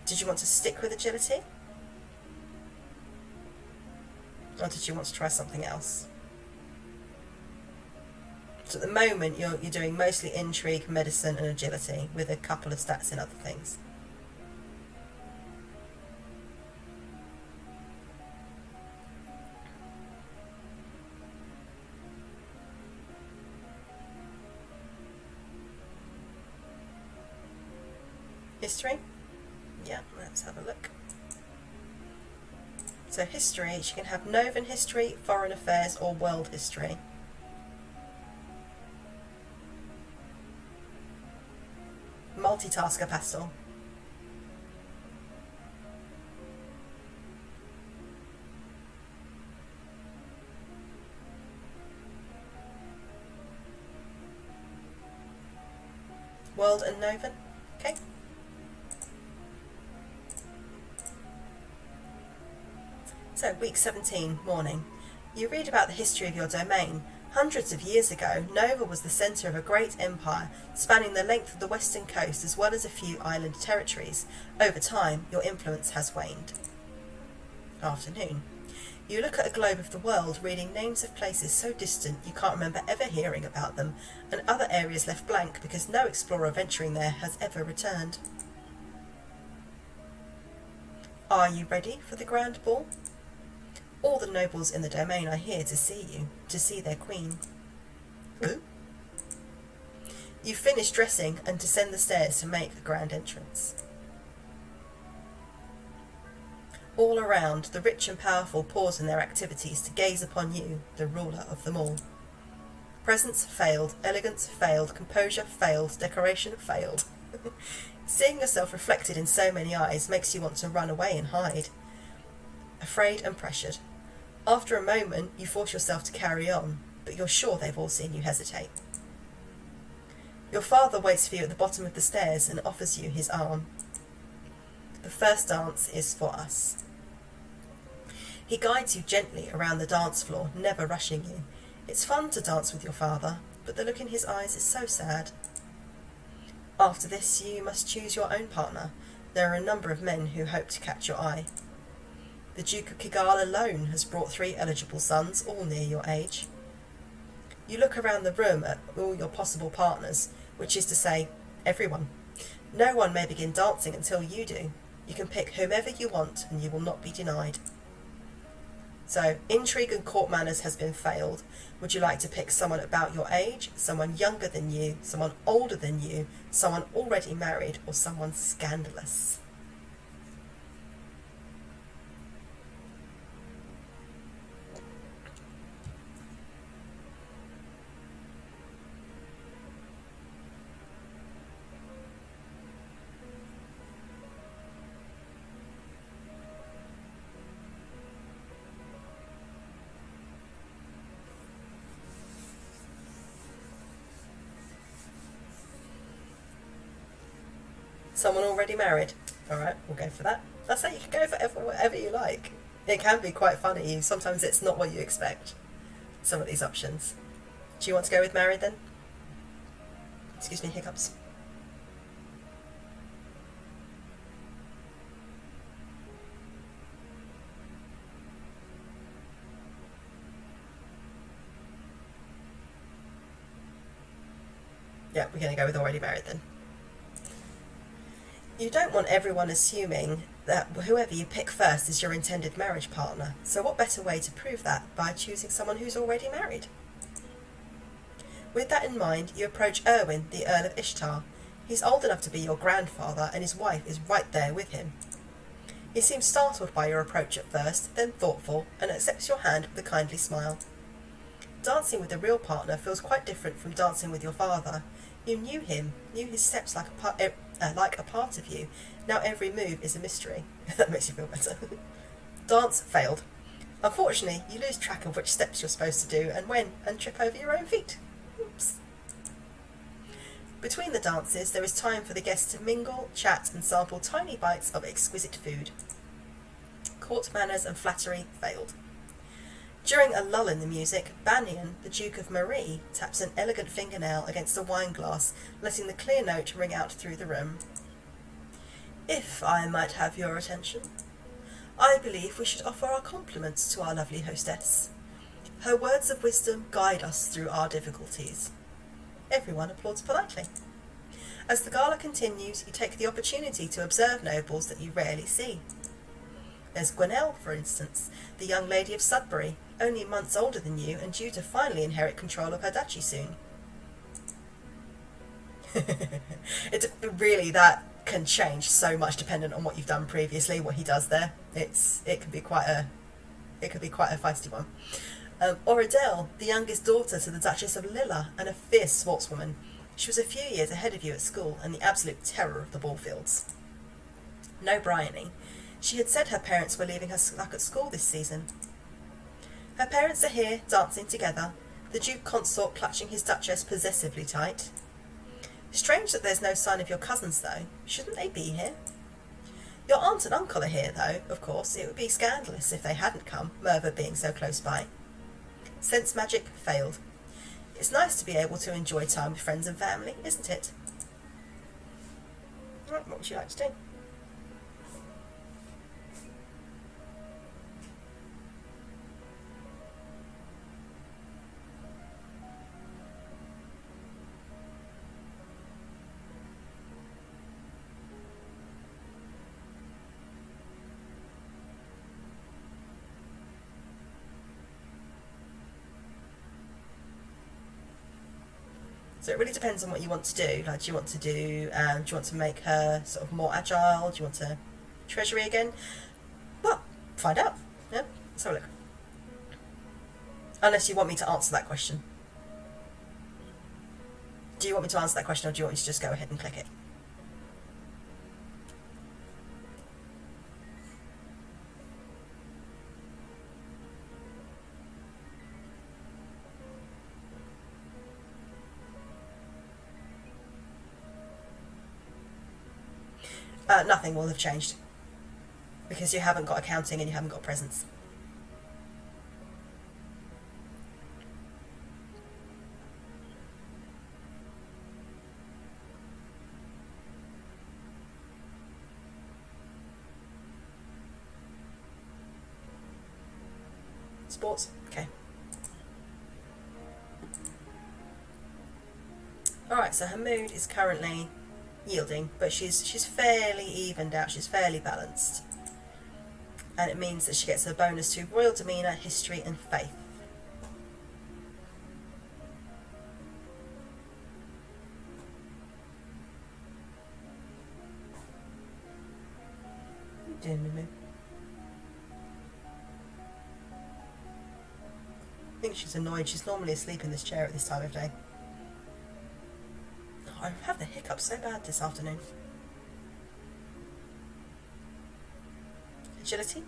Did you want to stick with agility? Or did you want to try something else? So at the moment you're doing mostly intrigue, medicine and agility with a couple of stats in other things. History? Yeah, let's have a look. So history, she can have Novan history, foreign affairs, or world history. Multitasker pastel. World and Novan. Okay. So, week 17, morning. You read about the history of your domain. Hundreds of years ago, Nova was the centre of a great empire, spanning the length of the western coast as well as a few island territories. Over time, your influence has waned. Afternoon. You look at a globe of the world, reading names of places so distant you can't remember ever hearing about them, and other areas left blank because no explorer venturing there has ever returned. Are you ready for the grand ball? All the nobles in the domain are here to see you, to see their queen. Ooh. You finish dressing and descend the stairs to make the grand entrance. All around, the rich and powerful pause in their activities to gaze upon you, the ruler of them all. Presence failed, elegance failed, composure failed, decoration failed. Seeing yourself reflected in so many eyes makes you want to run away and hide. Afraid and pressured. After a moment, you force yourself to carry on, but you're sure they've all seen you hesitate. Your father waits for you at the bottom of the stairs and offers you his arm. The first dance is for us. He guides you gently around the dance floor, never rushing you. It's fun to dance with your father, but the look in his eyes is so sad. After this, you must choose your own partner. There are a number of men who hope to catch your eye. The Duke of Kigal alone has brought 3 eligible sons, all near your age. You look around the room at all your possible partners, which is to say, everyone. No one may begin dancing until you do. You can pick whomever you want and you will not be denied. So, intrigue and court manners has been failed. Would you like to pick someone about your age, someone younger than you, someone older than you, someone already married, or someone scandalous? Someone already married. Alright, we'll go for that. That's how you can go for whatever you like. It can be quite funny. Sometimes it's not what you expect, some of these options. Do you want to go with married then? Excuse me, hiccups. Yeah, we're going to go with already married then. You don't want everyone assuming that whoever you pick first is your intended marriage partner, so what better way to prove that by choosing someone who's already married? With that in mind, you approach Erwin, the Earl of Ishtar. He's old enough to be your grandfather, and his wife is right there with him. He seems startled by your approach at first, then thoughtful, and accepts your hand with a kindly smile. Dancing with a real partner feels quite different from dancing with your father. You knew him, knew his steps like a part of you. Now every move is a mystery. That makes you feel better. Dance failed. Unfortunately, you lose track of which steps you're supposed to do and when, and trip over your own feet. Oops. Between the dances, there is time for the guests to mingle, chat, and sample tiny bites of exquisite food. Court manners and flattery failed. During a lull in the music, Banyan, the Duke of Marie, taps an elegant fingernail against a wine glass, letting the clear note ring out through the room. If I might have your attention, I believe we should offer our compliments to our lovely hostess. Her words of wisdom guide us through our difficulties. Everyone applauds politely. As the gala continues, you take the opportunity to observe nobles that you rarely see. There's Gwenelle, for instance, the young lady of Sudbury, only months older than you and due to finally inherit control of her duchy soon. It's really that can change so much dependent on what you've done previously, what he does there. It could be quite a feisty one. Or Adele, the youngest daughter to the Duchess of Lilla and a fierce sportswoman. She was a few years ahead of you at school and the absolute terror of the ball fields. No Bryony. She had said her parents were leaving her stuck at school this season. Her parents are here, dancing together, the Duke Consort clutching his Duchess possessively tight. Strange that there's no sign of your cousins, though. Shouldn't they be here? Your aunt and uncle are here, though, of course. It would be scandalous if they hadn't come, Merva being so close by. Sense magic failed. It's nice to be able to enjoy time with friends and family, isn't it? Right, what would you like to do? So it really depends on what you want to do. Like, do you want to make her sort of more agile? Do you want to treasury again? Well, find out. Yeah, let's have a look. Unless you want me to answer that question. Do you want me to answer that question, or do you want me to just go ahead and click it? Nothing will have changed because you haven't got accounting and you haven't got presence. Sports, okay. Alright, so her mood is currently yielding, but she's fairly evened out, she's fairly balanced. And it means that she gets a bonus to royal demeanour, history and faith. What are you doing, Mimi? I think she's annoyed. She's normally asleep in this chair at this time of day. I have the hiccups so bad this afternoon. Agility.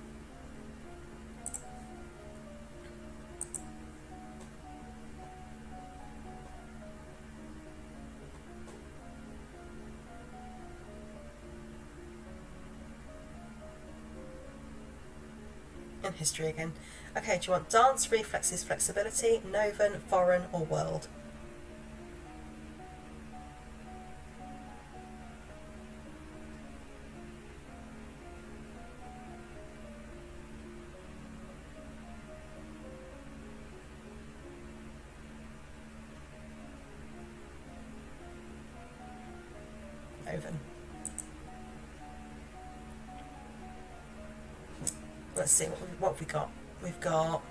And history again. Okay, do you want dance, reflexes, flexibility, Noven, foreign or world? Let's see, what have we got? We've got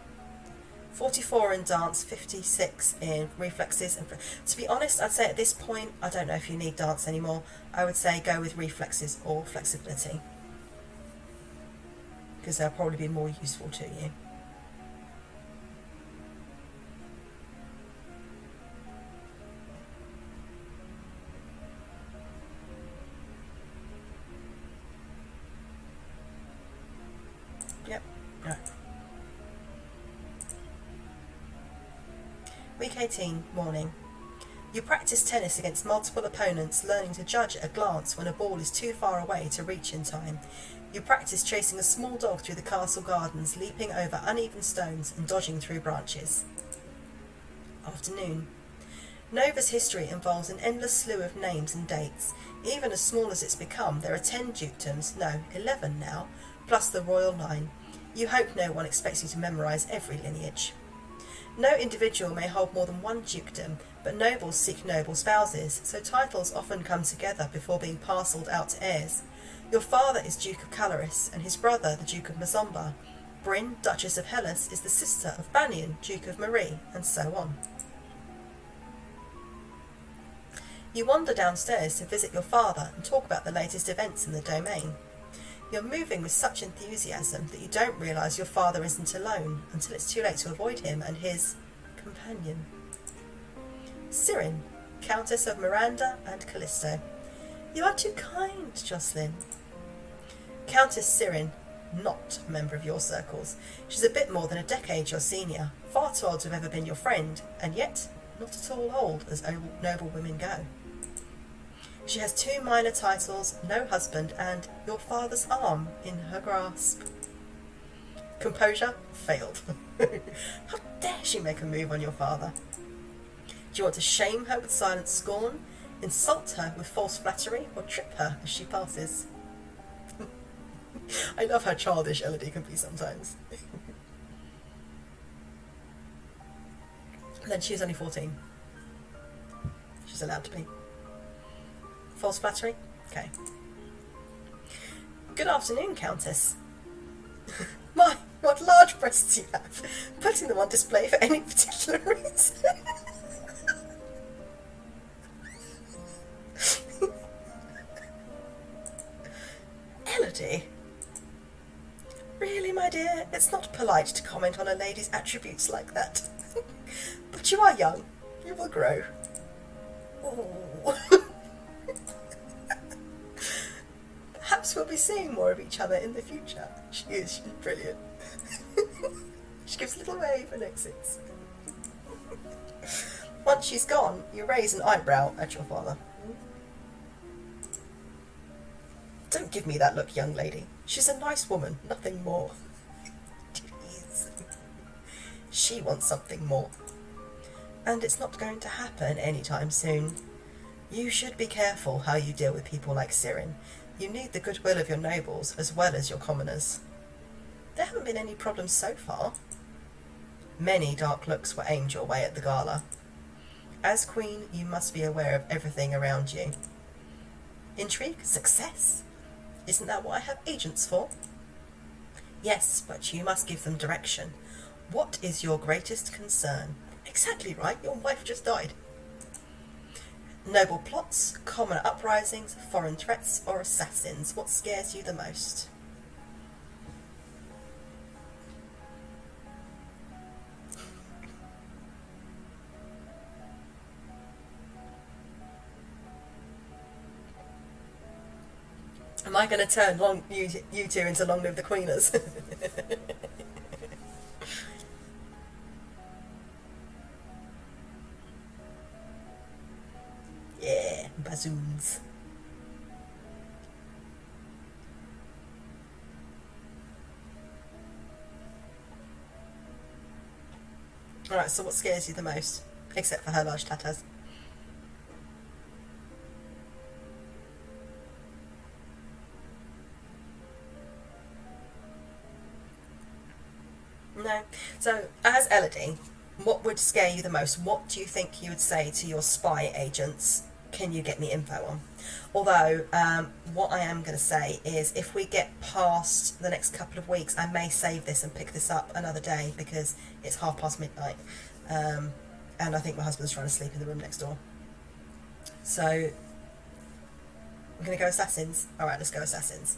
44 in dance, 56 in reflexes. And to be honest, I'd say at this point, I don't know if you need dance anymore. I would say go with reflexes or flexibility, because they'll probably be more useful to you. Yep. Right. Week 18, morning. You practice tennis against multiple opponents, learning to judge at a glance when a ball is too far away to reach in time. You practice chasing a small dog through the castle gardens, leaping over uneven stones and dodging through branches. Afternoon. Nova's history involves an endless slew of names and dates. Even as small as it's become, there are 10 dukedoms, no, 11 now, plus the royal line. You hope no one expects you to memorise every lineage. No individual may hold more than one dukedom, but nobles seek noble spouses, so titles often come together before being parcelled out to heirs. Your father is Duke of Caloris, and his brother the Duke of Mazomba. Bryn, Duchess of Hellas, is the sister of Banion, Duke of Marie, and so on. You wander downstairs to visit your father and talk about the latest events in the domain. You're moving with such enthusiasm that you don't realise your father isn't alone until it's too late to avoid him and his companion. Sirin, Countess of Miranda and Callisto. You are too kind, Jocelyn. Countess Sirin, not a member of your circles. She's a bit more than a decade your senior, far too old to have ever been your friend, and yet not at all old as noble women go. She has 2 minor titles, no husband, and your father's arm in her grasp. Composure failed. How dare she make a move on your father? Do you want to shame her with silent scorn, insult her with false flattery, or trip her as she passes? I love how childish Elodie can be sometimes. Then she was only 14. She's allowed to be. False flattery? Okay. Good afternoon, Countess. My, what large breasts you have. Putting them on display for any particular reason. Elodie? Really, my dear? It's not polite to comment on a lady's attributes like that. But you are young. You will grow. Ooh. Perhaps we'll be seeing more of each other in the future. She's brilliant. She gives a little wave and exits. Once she's gone, you raise an eyebrow at your father. Don't give me that look, young lady. She's a nice woman, nothing more. Jeez. She wants something more. And it's not going to happen anytime soon. You should be careful how you deal with people like Sirin. You need the goodwill of your nobles as well as your commoners. There haven't been any problems so far. Many dark looks were aimed your way at the gala. As queen, you must be aware of everything around you. Intrigue? Success? Isn't that what I have agents for? Yes, but you must give them direction. What is your greatest concern? Exactly right, your wife just died. Noble plots, common uprisings, foreign threats, or assassins? What scares you the most? Am I going to turn you two into Long Live the Queeners? Yeah, bazoons. Alright, so what scares you the most? Except for her large tatas. No. So, as Elodie, what would scare you the most? What do you think you would say to your spy agents? Can you get me info on? Although, what I am going to say is if we get past the next couple of weeks, I may save this and pick this up another day because it's midnight. And I think my husband's trying to sleep in the room next door. So, we're going to go assassins. Alright, let's go assassins.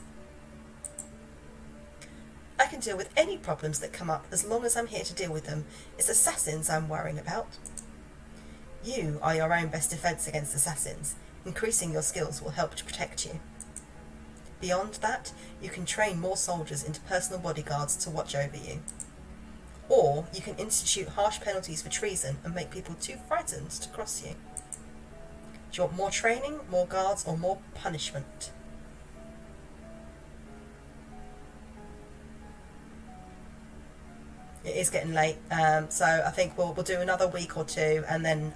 I can deal with any problems that come up as long as I'm here to deal with them. It's assassins I'm worrying about. You are your own best defence against assassins. Increasing your skills will help to protect you. Beyond that, you can train more soldiers into personal bodyguards to watch over you. Or you can institute harsh penalties for treason and make people too frightened to cross you. Do you want more training, more guards, or more punishment? It is getting late, so I think we'll do another week or two, and then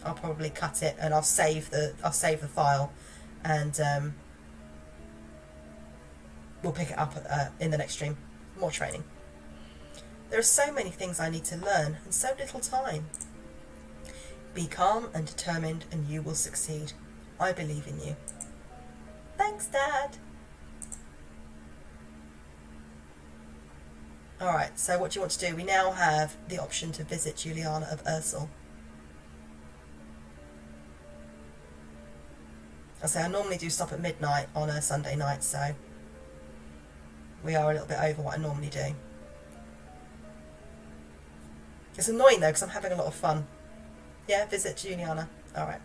I'll probably cut it and I'll save the file, and we'll pick it up in the next stream. More training. There are so many things I need to learn and so little time. Be calm and determined, and you will succeed. I believe in you. Thanks, Dad. Alright, so what do you want to do? We now have the option to visit Juliana of Ursel. I say I normally do stop at midnight on a Sunday night, so we are a little bit over what I normally do. It's annoying though because I'm having a lot of fun. Yeah, visit Juliana. Alright.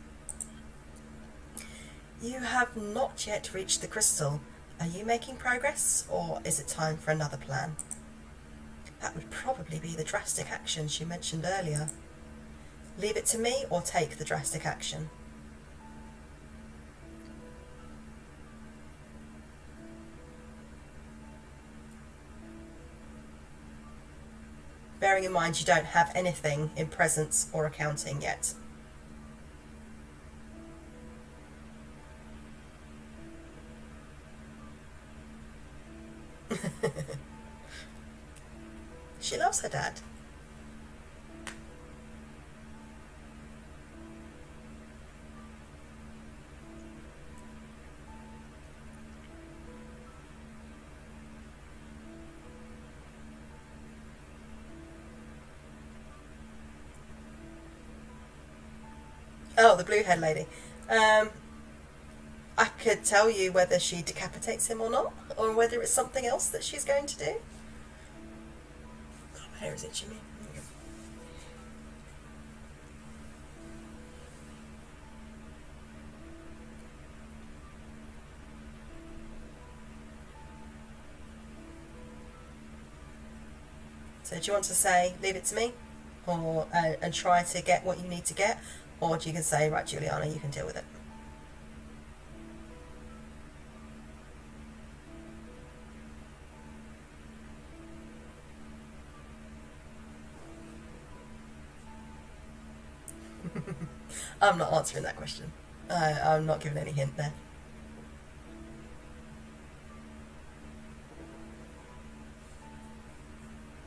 You have not yet reached the crystal. Are you making progress, or is it time for another plan? That would probably be the drastic action she mentioned earlier. Leave it to me or take the drastic action? Bearing in mind you don't have anything in presence or accounting yet. She loves her dad. Oh, the blue haired lady. I could tell you whether she decapitates him or not, or whether it's something else that she's going to do. Oh, where is it, Jimmy? So do you want to say, leave it to me, or and try to get what you need to get, or do you can say, right, Juliana, you can deal with it? I'm not answering that question. I'm not giving any hint there.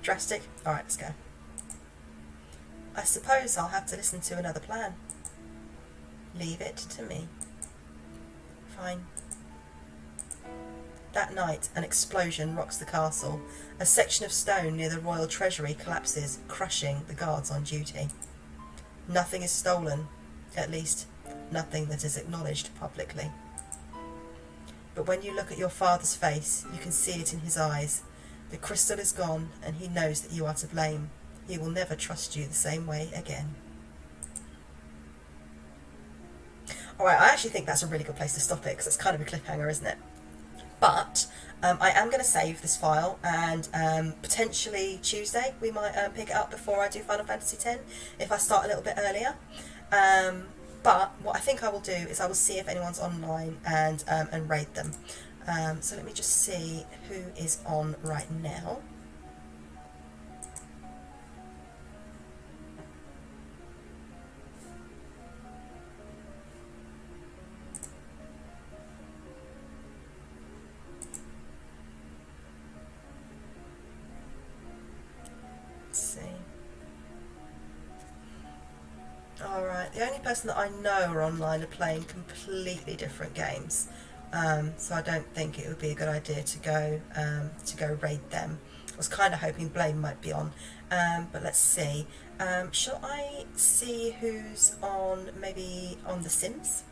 Drastic? Alright, let's go. I suppose I'll have to listen to another plan. Leave it to me. Fine. That night, an explosion rocks the castle. A section of stone near the royal treasury collapses, crushing the guards on duty. Nothing is stolen, at least nothing that is acknowledged publicly. But when you look at your father's face, you can see it in his eyes. The crystal is gone, and he knows that you are to blame. He will never trust you the same way again. Alright, I actually think that's a really good place to stop it, because it's kind of a cliffhanger, isn't it? But I am going to save this file, and potentially Tuesday we might pick it up before I do Final Fantasy X, if I start a little bit earlier. But what I think I will do is I will see if anyone's online and raid them. So let me just see who is on right now. Alright, the only person that I know are online are playing completely different games, so I don't think it would be a good idea to go raid them. I was kind of hoping Blame might be on, but let's see. Shall I see who's on, maybe on The Sims?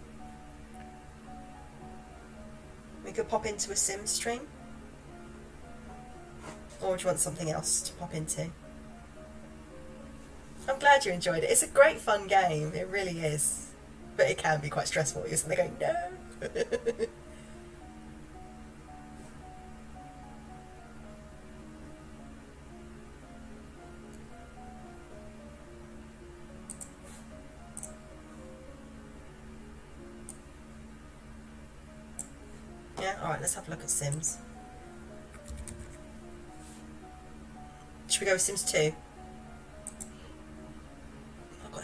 We could pop into a Sims stream, or do you want something else to pop into? I'm glad you enjoyed it. It's a great fun game, it really is. But it can be quite stressful. You're sitting there going, no! Yeah, alright, let's have a look at Sims. Should we go with Sims 2?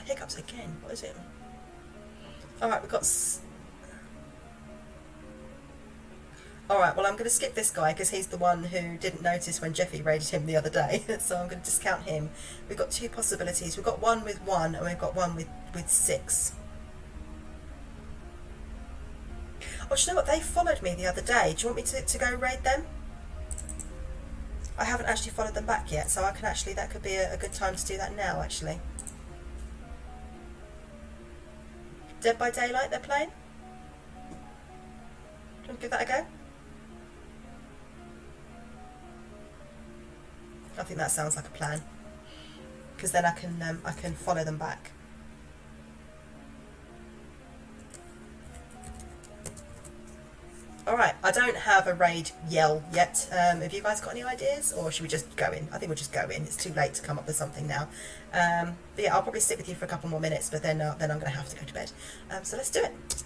Hiccups again. What is it? Alright, we've got... Alright, well I'm going to skip this guy because he's the one who didn't notice when Jeffy raided him the other day. So I'm going to discount him. We've got two possibilities. We've got one with 1 and we've got one with 6. Oh, do you know what? They followed me the other day. Do you want me to go raid them? I haven't actually followed them back yet, so I can actually... That could be a good time to do that now, actually. Dead by Daylight they're playing? you want to give that a go? I think that sounds like a plan, because then I can follow them back. Alright, I don't have a raid yell yet. Have you guys got any ideas? Or should we just go in? I think we'll just go in. It's too late to come up with something now. But yeah, I'll probably sit with you for a couple more minutes, but then I'm going to have to go to bed. So let's do it.